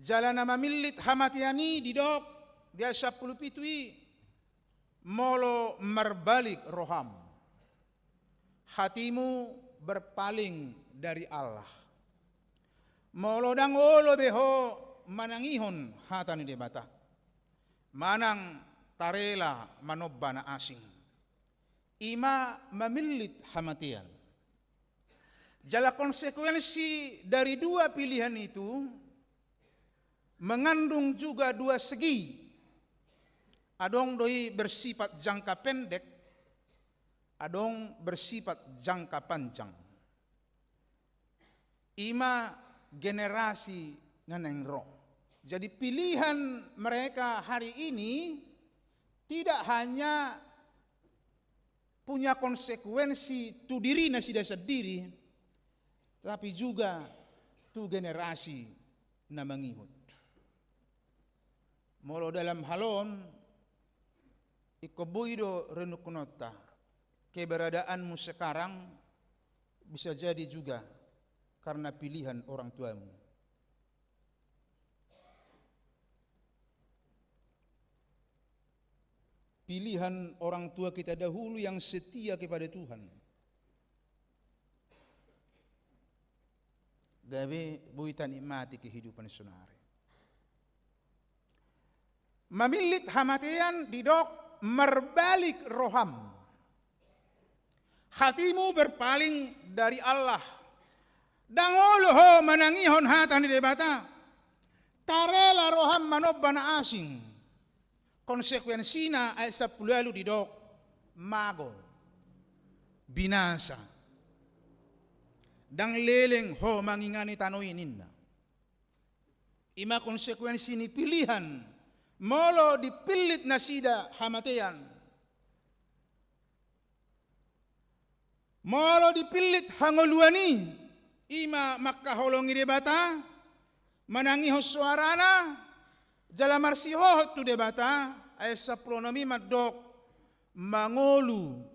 jala na mamilit hamatiani didok dia 10 pitui molo merbalik roham hatimu berpaling dari Allah molo dang olo beho manangihon hatani debata manang tarela manobba na asing ima mamilit hamatian. Jala konsekuensi dari dua pilihan itu mengandung juga dua segi. Adong doi bersifat jangka pendek, adong bersifat jangka panjang. Ima generasi nganengro. Jadi pilihan mereka hari ini tidak hanya punya konsekuensi tu diri na sida sendiri, tapi juga tu generasi na mangihut. Molo dalam halon ikobuido renukunota, keberadaanmu sekarang bisa jadi juga karena pilihan orang tuamu. Pilihan orang tua kita dahulu yang setia kepada Tuhan. Gawe buitan imati kehidupan sunare. Mamilit hamatian didok merbalik roham. Hatimu berpaling dari Allah. Dangoloho manangihon hatan di debata. Tarela roham manobana asing. Konsekuensina ay sa pulalu didok mago. Binasa. Dang leleng ho mangingani tanoinin na. Ima konsekuensi ni pilihan. Molo dipilit na sida hamatean. Molo dipilit hangoluani. Ima makaholongi debata. Manangiho suarana. Jala marsihohot tu debata. Ay sa pronomi madok. Mangolu.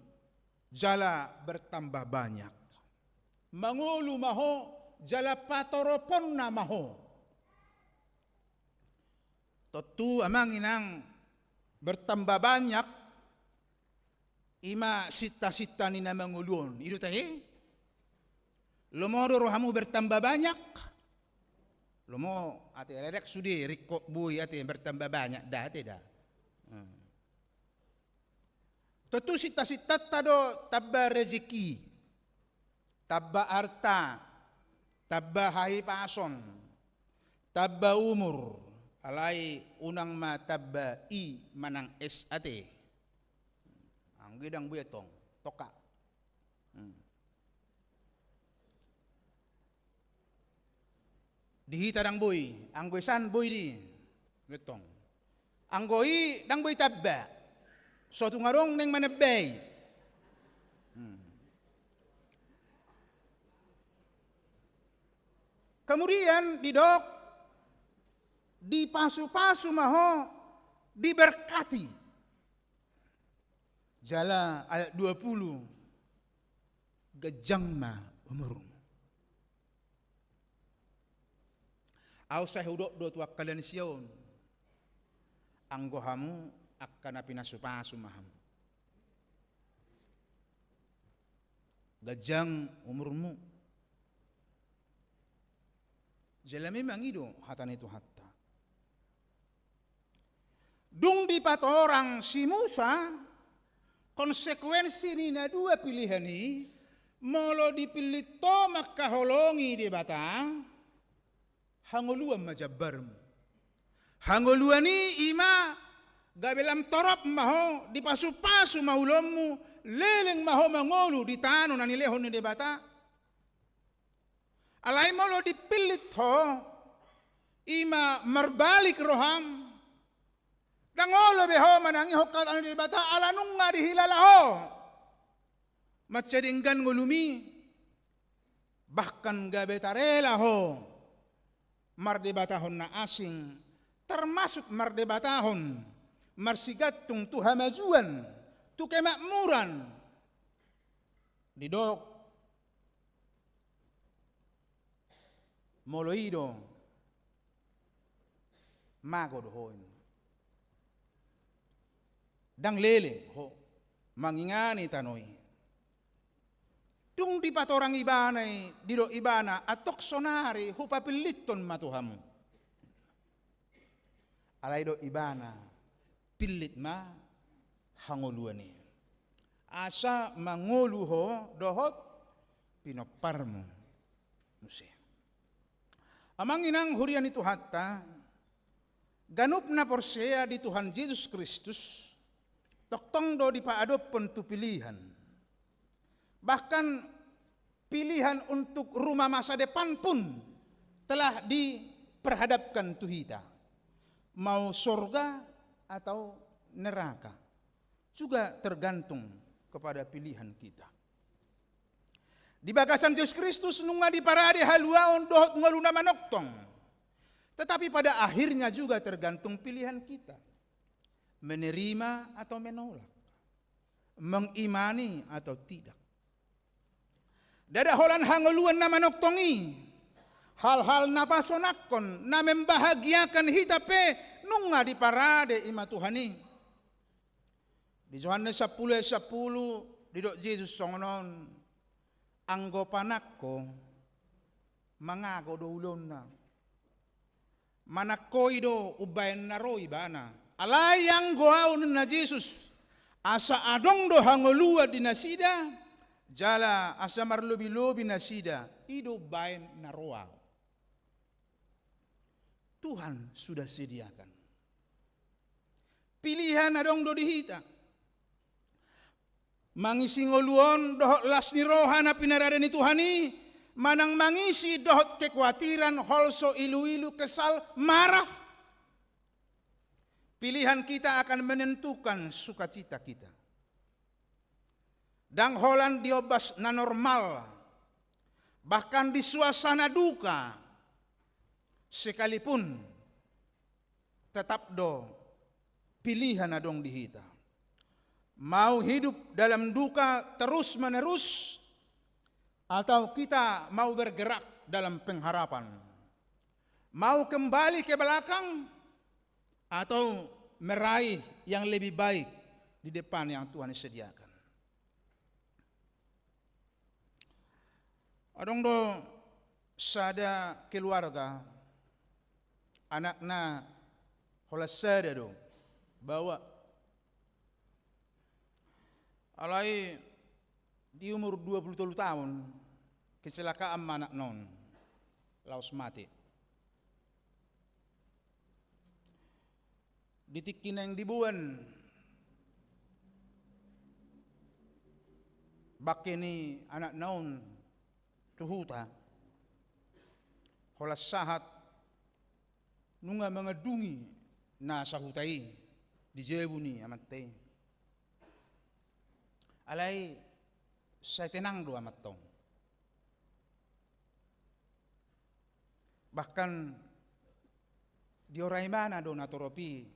Jala bertambah banyak. Mangolu maho. Jala patoropon na maho. Totu amang inang bertambah banyak. Ima sita-sita ni na manguluon. Itu tahe. Lomo rohamu bertambah banyak. Lomo ate lerek sudi rikok bui ate bertambah banyak dah ate dah. Totu sita-sita tado tabba rezeki. Tabba harta. Tabba hai pason. Tabba umur. Alai unang matabba i manang es ate. Ang gidang buyatong toka. Dihita dang boy, ang gwesan boy di. Letong. Ang goy dang boy tabba. Suatu ngarong neng manabay. Kemudian didok dipasu-pasu maho diberkati. Jala ayat 20. Gejang ma umurmu. Au sahudok do tu akalan siaon. Anggohamu akan apinasu-pasu maham. Gejang umurmu. Jala memang itu hatan itu hatta. Dung di patorang si Musa, konsekuensi ni na dua pilihan ni, molo dipilih to makaholongi di bata, hangoluan majabarmu. Hangoluan ni ima, gabelam torop maho, dipasu-pasu maulommu, leleng maho mangolu di tano na nilehon ni di bata. Alai molo dipilih to, ima merbalik roham, dangolo beho manangi hokat anu di bata alanung nga dihilalaho. Matsadinggan ngulumi. Bahkan gabetarela ho. Mardebatahon na asing. Termasuk mardebatahon. Marsigattung tu hamajuan. Tu kemakmuran. Didok. Moloido. Mago dohoin. Dang lele ho mangingani tanoi. Dung di patorang ibanay dido ibana atok sonari ho papiliton matuhamu. Alay do ibana pilit ma hangoluani. asa manguluho dohot pinoparmo nuse. Amang inang hurian itu hatta ganup na porsea di Tuhan Yesus Kristus toktong do di paadop pentu pilihan. Bahkan pilihan untuk rumah masa depan pun telah diperhadapkan tuhita. Mau surga atau neraka juga tergantung kepada pilihan kita. Di bagasan Yesus Kristus nunga di parade haluaon dohot ngaluna manoktong. Tetapi pada akhirnya juga tergantung pilihan kita. Menerima atau menolak. Mengimani atau tidak. Dada holan hangoluan na manoktongi. Hal-hal na pasonakon na membahagiakan hitape nunga di parade ima Tuhani. Di Yohanes 10:10 didok Yesus songonon anggopanakko mangago do ulon na manakoi do ubayan naroi bana alay ang goaon na Jesus asa adong do hangolua dinasida jala asa marlobi-lobi nasida ido bayan naroa. Tuhan sudah sediakan pilihan adong do dihita mangisi ngoluon dohot las ni rohana pinarada ni Tuhani manang mangisi dohot kekhawatiran holso ilu-ilu kesal marah. Pilihan kita akan menentukan sukacita kita. Dang holan diobas na normal bahkan di suasana duka sekalipun tetap do pilihan adong dihita. Mau hidup dalam duka terus menerus atau kita mau bergerak dalam pengharapan. Mau kembali ke belakang atau meraih yang lebih baik di depan yang Tuhan sediakan. Adong do sada keluarga anakna holas sada do bawa alai di umur 23 tahun kecelakaan anak non laos mati. Ditikin yang dibuan bakini anak non tuhuta holas sahat nunga mengadungi na sahutai di jebuni amatay. Alay saya tenang do amat tong. Bahkan di oray mana do natoropi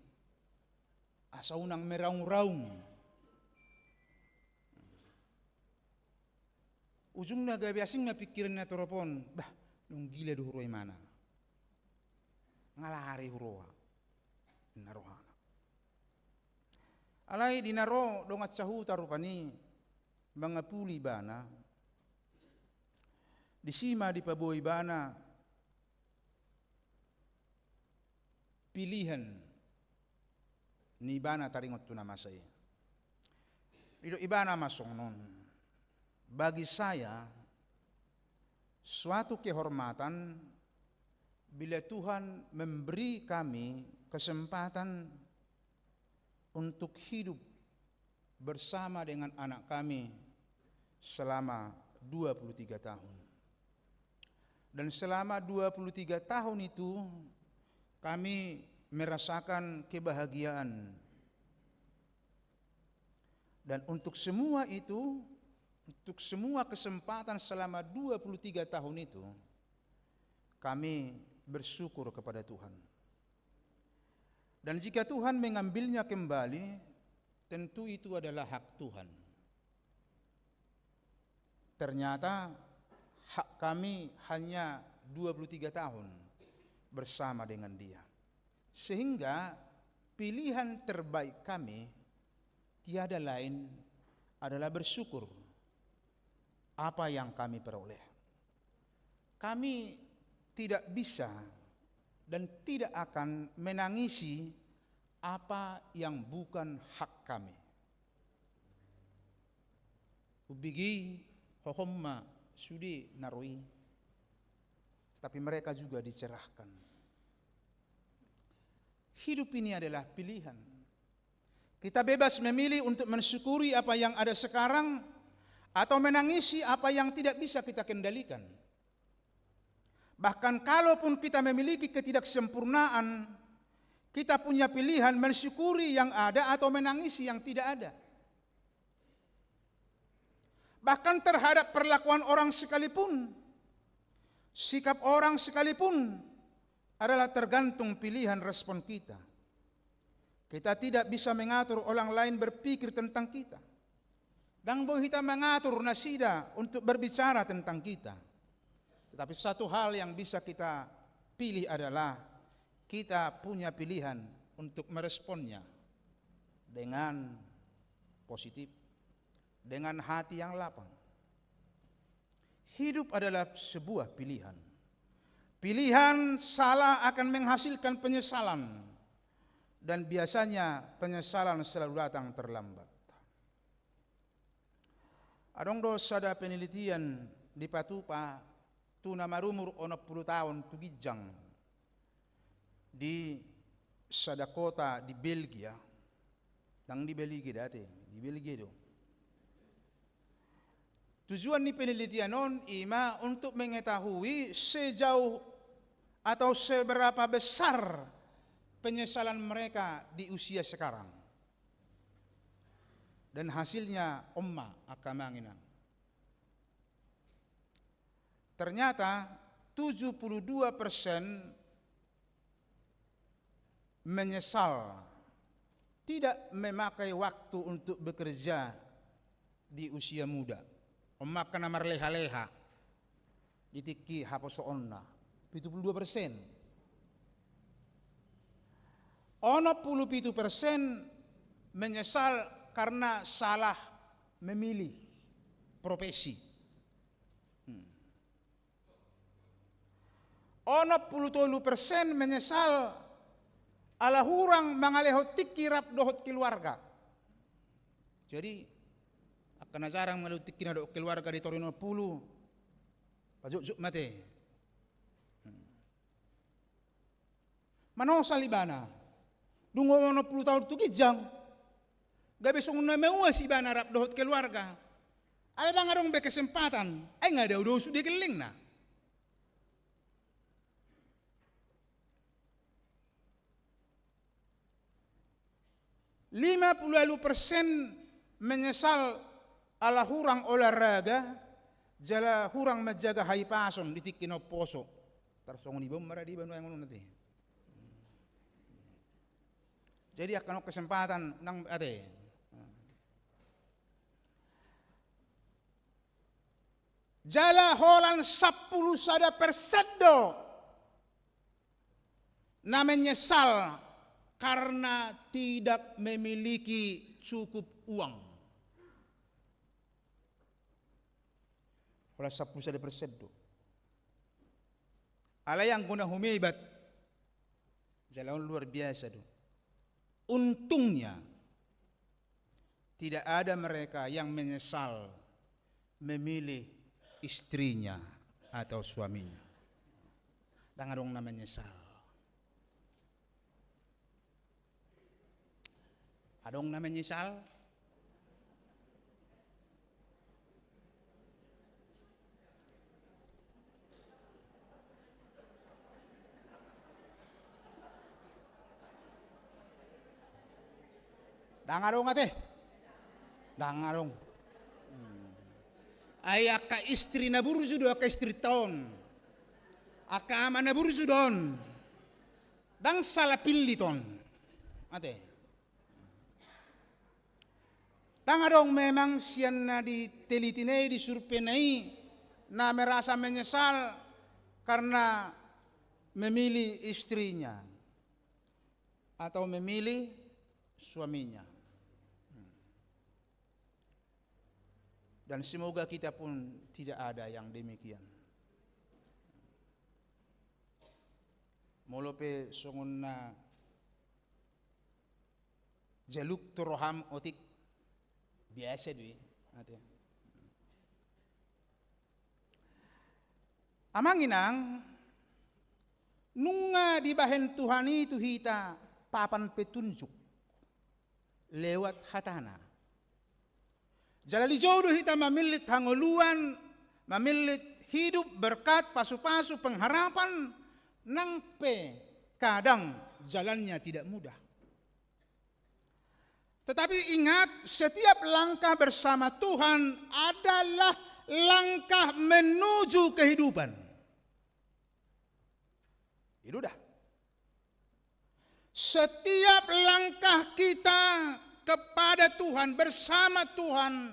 asa unang meraung-raung. Ujung na gabiasing napikiran natoropon, bah nung gila do oray mana. Ngalari huroa. Narohana. Alay dinaro do ngat sahuta rupani mga puli bana disima di paboy bana pilihan ni bana taringot tu nama saya. Ido ibana masong non. Bagi saya suatu kehormatan bila Tuhan memberi kami kesempatan untuk hidup bersama dengan anak kami selama 23 tahun. Dan selama 23 tahun itu kami merasakan kebahagiaan. Dan untuk semua itu, untuk semua kesempatan selama 23 tahun itu, kami bersyukur kepada Tuhan. Dan jika Tuhan mengambilnya kembali, tentu itu adalah hak Tuhan. Ternyata hak kami hanya 23 tahun bersama dengan Dia. Sehingga pilihan terbaik kami tiada lain adalah bersyukur apa yang kami peroleh. Kami tidak bisa dan tidak akan menangisi apa yang bukan hak kami. ubigi hohomma sudi narui, tapi mereka juga dicerahkan. Hidup ini adalah pilihan. Kita bebas memilih untuk mensyukuri apa yang ada sekarang atau menangisi apa yang tidak bisa kita kendalikan. Bahkan kalaupun kita memiliki ketidaksempurnaan, kita punya pilihan mensyukuri yang ada atau menangisi yang tidak ada. Bahkan terhadap perlakuan orang sekalipun, sikap orang sekalipun adalah tergantung pilihan respon kita. Kita tidak bisa mengatur orang lain berpikir tentang kita. Dan boleh kita mengatur nasida untuk berbicara tentang kita. Tetapi satu hal yang bisa kita pilih adalah kita punya pilihan untuk meresponnya dengan positif, dengan hati yang lapang. Hidup adalah sebuah pilihan. Pilihan salah akan menghasilkan penyesalan, dan biasanya penyesalan selalu datang terlambat. Adong sada penelitian di Patupa tuna marumur 60 tahun tugijang di sada kota di Belgia, tang di Belgia dati, di Belgia do. Tujuan ni penelitian non ima untuk mengetahui sejauh atau seberapa besar penyesalan mereka di usia sekarang. Dan hasilnya umma akan menginang. Ternyata 72% menyesal tidak memakai waktu untuk bekerja di usia muda. Umma kena marleha-leha ditiki haposoonna 72%. 67% menyesal karena salah memilih profesi. 63% menyesal ala hurang mangalehot tikirap dohot keluarga. Jadi akan jarang melutik kina dohot keluarga di Torino 10 pajuk mate. Manosa libana dungo 10 tahun tu kijang gabe song na mewa si bana rap dohot keluarga ada ngarong be kesempatan ay nga daw sudah keling na 50% menyesal ala hurang olahraga jala hurang menjaga hai pason ditikin oposo tarsong ni bom maradi banu yang nanti. Jadi akan kesempatan nang ade. Jala holan 10 sada persedo na menyesal karena tidak memiliki cukup uang. Holan 10 sada persedo. Ala yang guna humibat. Jala luar biasa do. Untungnya tidak ada mereka yang menyesal memilih istrinya atau suaminya. Dan adong na menyesal. Adong na menyesal. Dangarong ate. Dangarong. Ay aka istri na burju do aka istri taon. Aka ama na burju don. Dang salah pilih ton. Ate. Dangarong memang sian na diteliti disurvei na merasa menyesal karena memilih istrinya atau memilih suaminya. Dan semoga kita pun tidak ada yang demikian. Molope songon na jaluk toroham otik biasa dui. Amanginang, nunga dibahen Tuhan itu hita papan petunjuk lewat hatana. Jalali jodoh hita mamilit hangoluan, mamilit hidup berkat pasu-pasu pengharapan, nang kadang jalannya tidak mudah. Tetapi ingat, setiap langkah bersama Tuhan adalah langkah menuju kehidupan. Itu dah. Setiap langkah kita kepada Tuhan, bersama Tuhan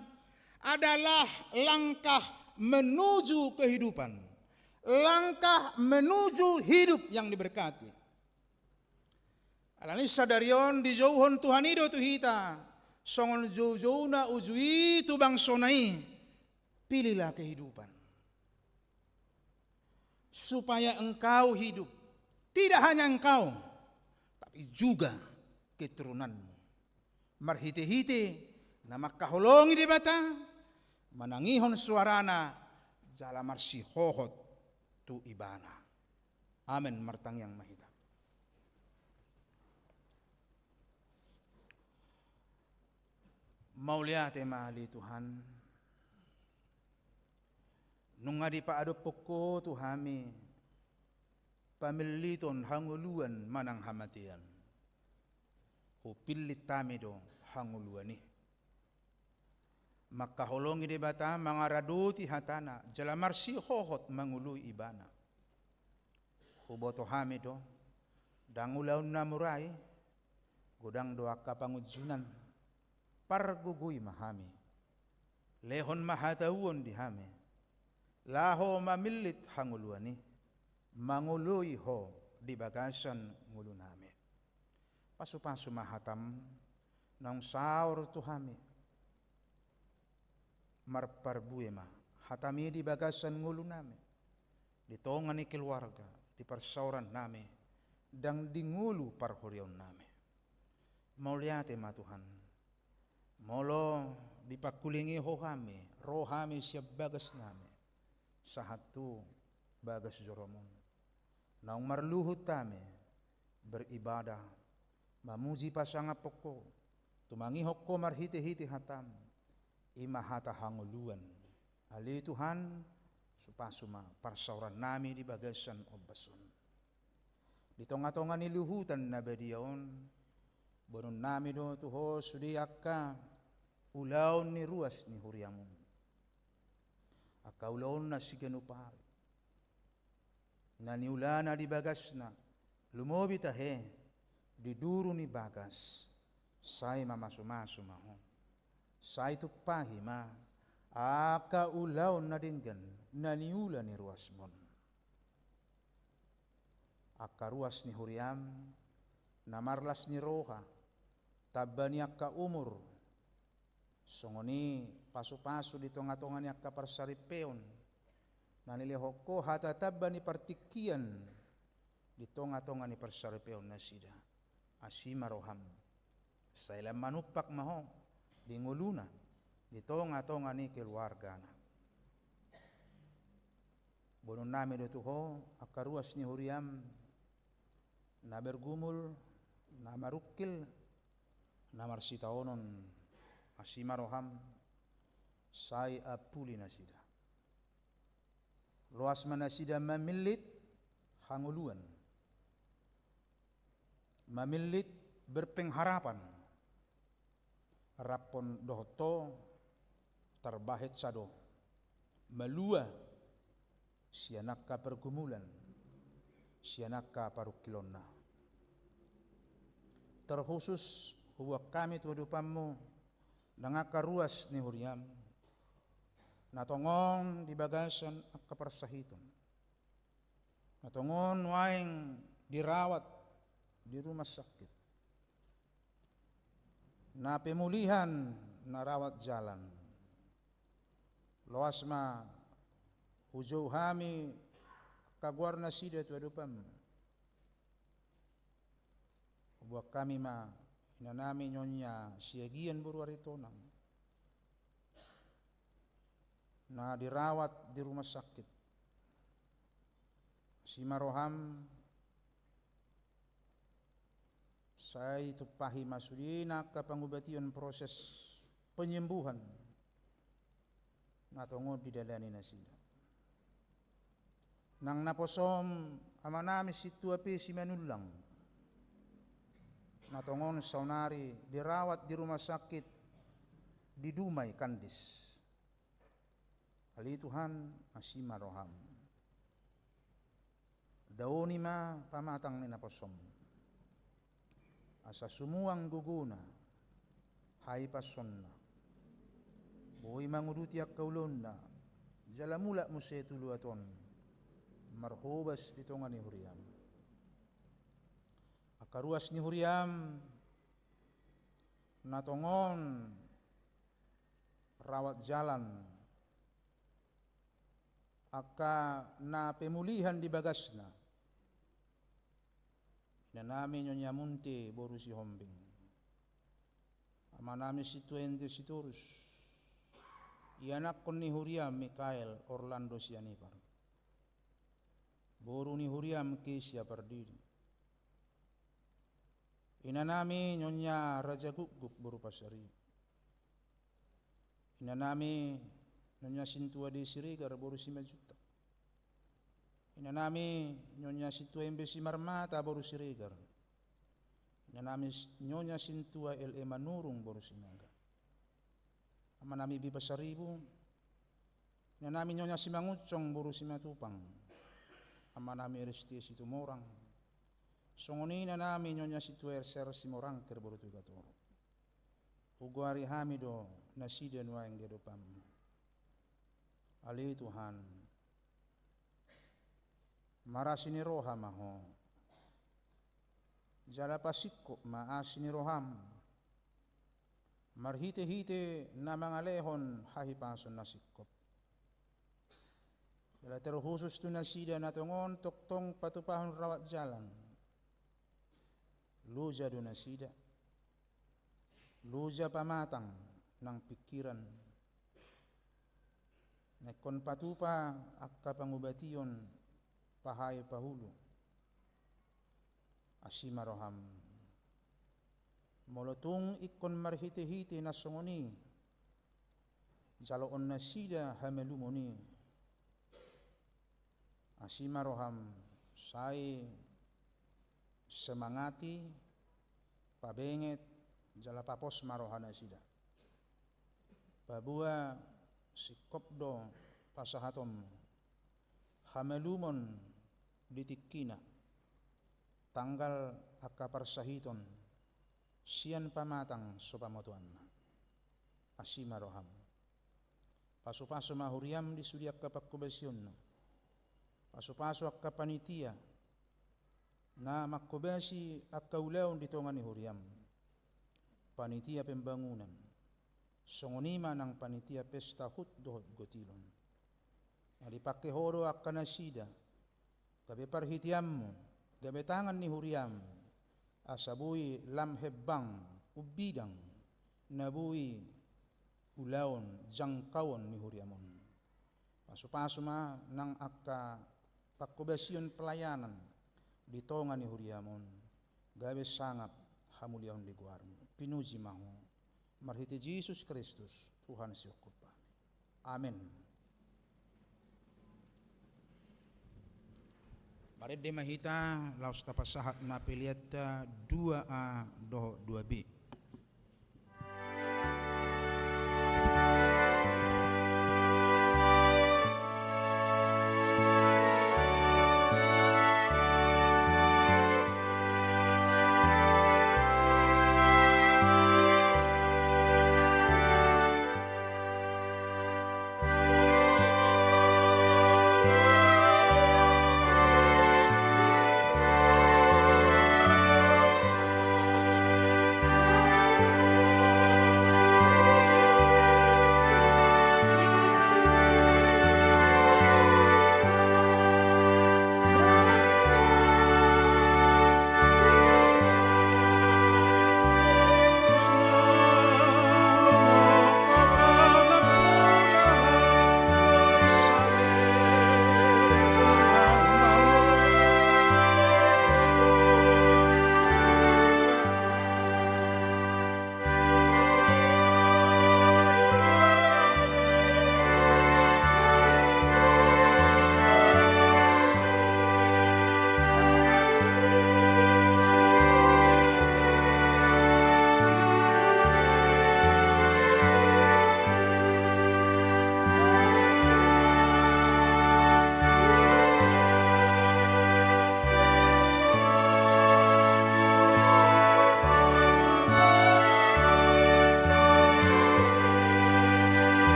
adalah langkah menuju kehidupan. Langkah menuju hidup yang diberkati. Alani sadarion di jauhon Tuhan itu hita. Songon jauh na ujui tu bang sonai. Pilihlah kehidupan. Supaya engkau hidup. Tidak hanya engkau, tapi juga keturunanmu. Marhite-hite, nama kaholongi di bata, manangihon suarana, jala marsihohot tu ibana. Amin, martang yang mahita. Mauliate mahali Tuhan, nunga di paado poko Tuhami, pamiliton hanguluan manang hamatian. Hupilit tamido hanguluan ni. Makaholongi di bata mangaraduti hatana. Jalamarsi hohot mangului ibana. Huboto hamido. Dangulaun namurai. Godang doaka pangujunan. Pargugui mahami. Lehon mahatawon dihami. Laho mamilit hanguluan ni. Mangului ho di bagasan ngulu nami. Pasu-pasu mahatam nang saur tuhami. Marparbuema hatami di bagasan ngulu nami. Di tongani keluarga, di persauran nami, dang di ngulu parhurion nami. Mauliate ma Tuhan. Molo dipakulingi hohami, rohami siap bagas nami. Sahatu bagas joromon. Naung marluhut tami beribadah, mamuji pasanga poko, tumangi hokko marhite-hite hatam, imahata hanguluan. Ali Tuhan, supasuma parsauran nami di bagasan obasun. Di tonga-tonga niluhutan na bediaon, bonun nami do tuho sudiaka, ulaon ni ruas ni huriamun. Aka ulaon na siganupari. Naniulana di bagasna, lumobi tahe, di duru ni bagas, say mamasu-masu maho, say tupahi ma, aka ulaw na dinggan, naniula ni ruasmon. Aka ruas ni huriam, namarlas ni roha, tabani aka umur, songoni pasu-pasu di tonga-tonga ni aka parsaripeon, nanilihoko hatataba ni partikian di tonga-tonga ni persarpeon na sida asima roham sailam manupak maho di nguluna di tonga-tonga ni keluarga na bonon nami do tuho akaruas ni huriam na bergumul na marukil na marsitaonon asima roham sai apuli na sida. Loas manasida mamilit hanguluan. Mamilit berpengharapan. Rapon dohoto terbahit sado. Malua sianaka pergumulan. Sianaka parukilonna. Terkhusus huwa kami tudupanmu nangaka ruas ni huriam. Natongon di bagasan at kaparsahiton. Natongon waing dirawat di rumah sakit. Na pemulihan narawat jalan. Loasma hujau hami kaguar na sida tu adupam. Buat kami ma inanami nyonya siagian buruaritonang. Na dirawat di rumah sakit. Simaroham saya tupahi masudina kapangubation proses penyembuhan natongo bidalani na sila. Nang naposom amanami situ api si manulang natongon saunari dirawat di rumah sakit di Dumai Kandis. Ali Tuhan asimaroham. Daoni ma pamatang ni naposom. Asa sumuang guguna hai pasonna. Boy manguduti ak kaulonna. Jalamula musetulu aton. Marhubas ditongan ni Huriam. Akaruas ni Huriam natongon rawat jalan aka na pemulihan di bagasna na namin nyonya munti boru si hombing ama namin si Tuente si Turus ianak kon ni Huriam Mikael Orlando Sianipar boru ni Huriam Kesia Pardiri ina namin nyonya Raja Guguk boru Pasari ina namin nyonya Sintua di Sirigar boru si Majuta ina namin nyonya Sintua Embesi Marmata boru Sirigar ina namin nyonya Sintua L.E. Manurung boru Sinaga ama namin Bibasaribu ina namin nyonya si Mangucong boru si Matupang ama namin Erestia si Tumorang songonina namin nyonya Sintua Erser si Morangker boru Tugatoro Uguari Hamido nasida nuaing gedopam Ali Tuhan marasini roham maho jala pasikko maasini roham marhite-hite na mga lehon hahipason na sikop jala terkhusus tu nasida natongon toktong patupahon rawat jalan luja do nasida luja pamatang ng pikiran nekon patupa akka pangubation pahay pahulu asimaroham molotung ikon marhite-hite na songoni jaloon na sida hamelumoni asimaroham say semangati pabenget jala papos marohana sida babua si kopdo pasahatom hamelumon ditikina tanggal akaparsahiton sian pamatang sopamotuan asimaroham paso-paso mahuriam di sudiak kapakubasyon paso-paso akka panitia na makubasi akka ulaw ditongan ni huriam panitia pembangunan songonima ng panitia pesta hutdohod gotilon. Alipake horo akka nasida, gabi parhitiam mo, gabi tangan ni Huriam, asabuy lamhebang, ubidang, nabuy ulaon, jangkawon ni Huriamon. Paso-paso ma ng akka pakubasyon pelayanan, ditongan ni Huriamon, gabi sangap hamuliaon liguarmo, pinuji maho. Marhiti Jesus Kristus, Tuhan siukup kami. Amin. Barit de mahita laus tapasahat na piliata 2A do 2B.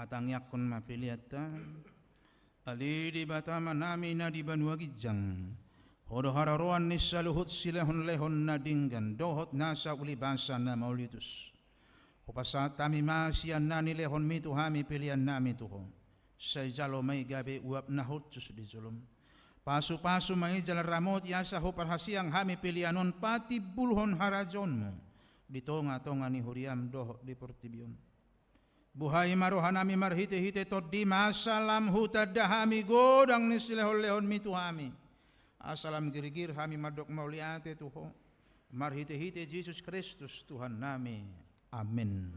atang yakon mapiliata ali di batama nami na di Banua Gijang hodo hararoan ni saluhut silahon lehon nadinggan dohot nasa ulibasa na maulitus upasa tami masian na ni lehon mitu hami pilihan nami tuho say jalo may gabi uap nahut sus di zulum pasu-pasu may jalan ramot yasa ho parhasiang hami pilihanon pati bulhon harajon mo dito nga ni huriam doh di portibion buhay marohan nami marhite-hite to di masalam hutada hami godang ni silehon-lehon mitu hami asalam girigir hami madok mauliate tuho marhite-hite Jesus Kristus Tuhan nami amin.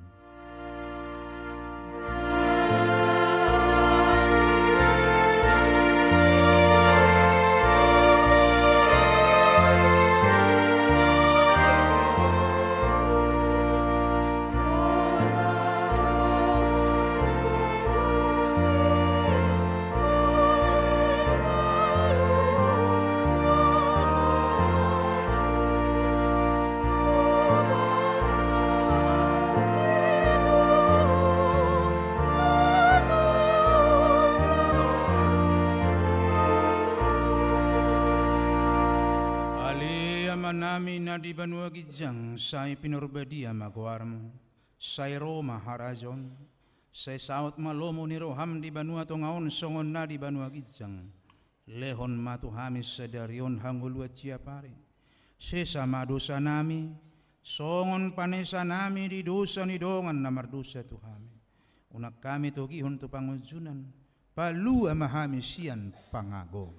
Nami na di Banua Gijang say pinurbadia magwarmo say Roma harajon say saot malomo ni roham di Banua tongaon songon na di Banua Gijang lehon matu hamis sedarion hangulua ciapari sesama dosa nami songon panesa nami di dosa ni dongan namar dosa tuhami unak kami togihon tu pangujunan palu amahami sian pangago.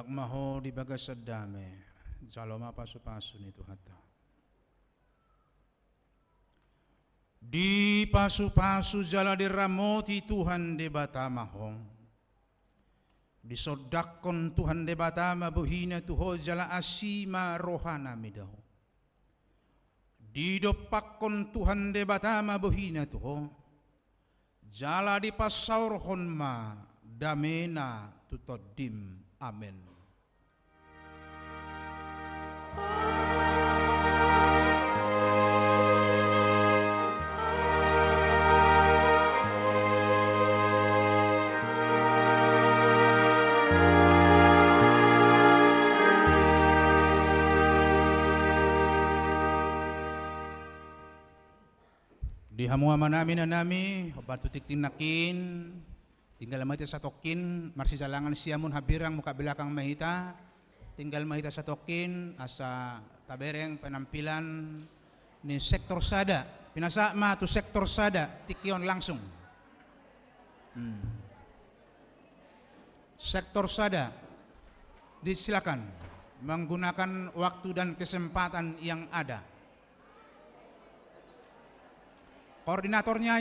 Maho di bagas sadame jaloma pasu-pasu nito hata di pasu-pasu jala diramoti Tuhan de batamahong disodakon Tuhan de batama buhina tuho jala asima rohana midaho didopakon Tuhan de batama buhina tuho jala di pasaurhon ma damena tutodim amen. Di hamuama namin na nami, batu tinakin, tinggal mahita sa tokin, marsi salangan siamun habirang muka belakang mahita, tinggal mahita sa tokin, asa tabereng penampilan ni sektor sada, pinasa ma tu sektor sada, tikion langsung. Sektor sada, disilakan menggunakan waktu dan kesempatan yang ada. Koordinatornya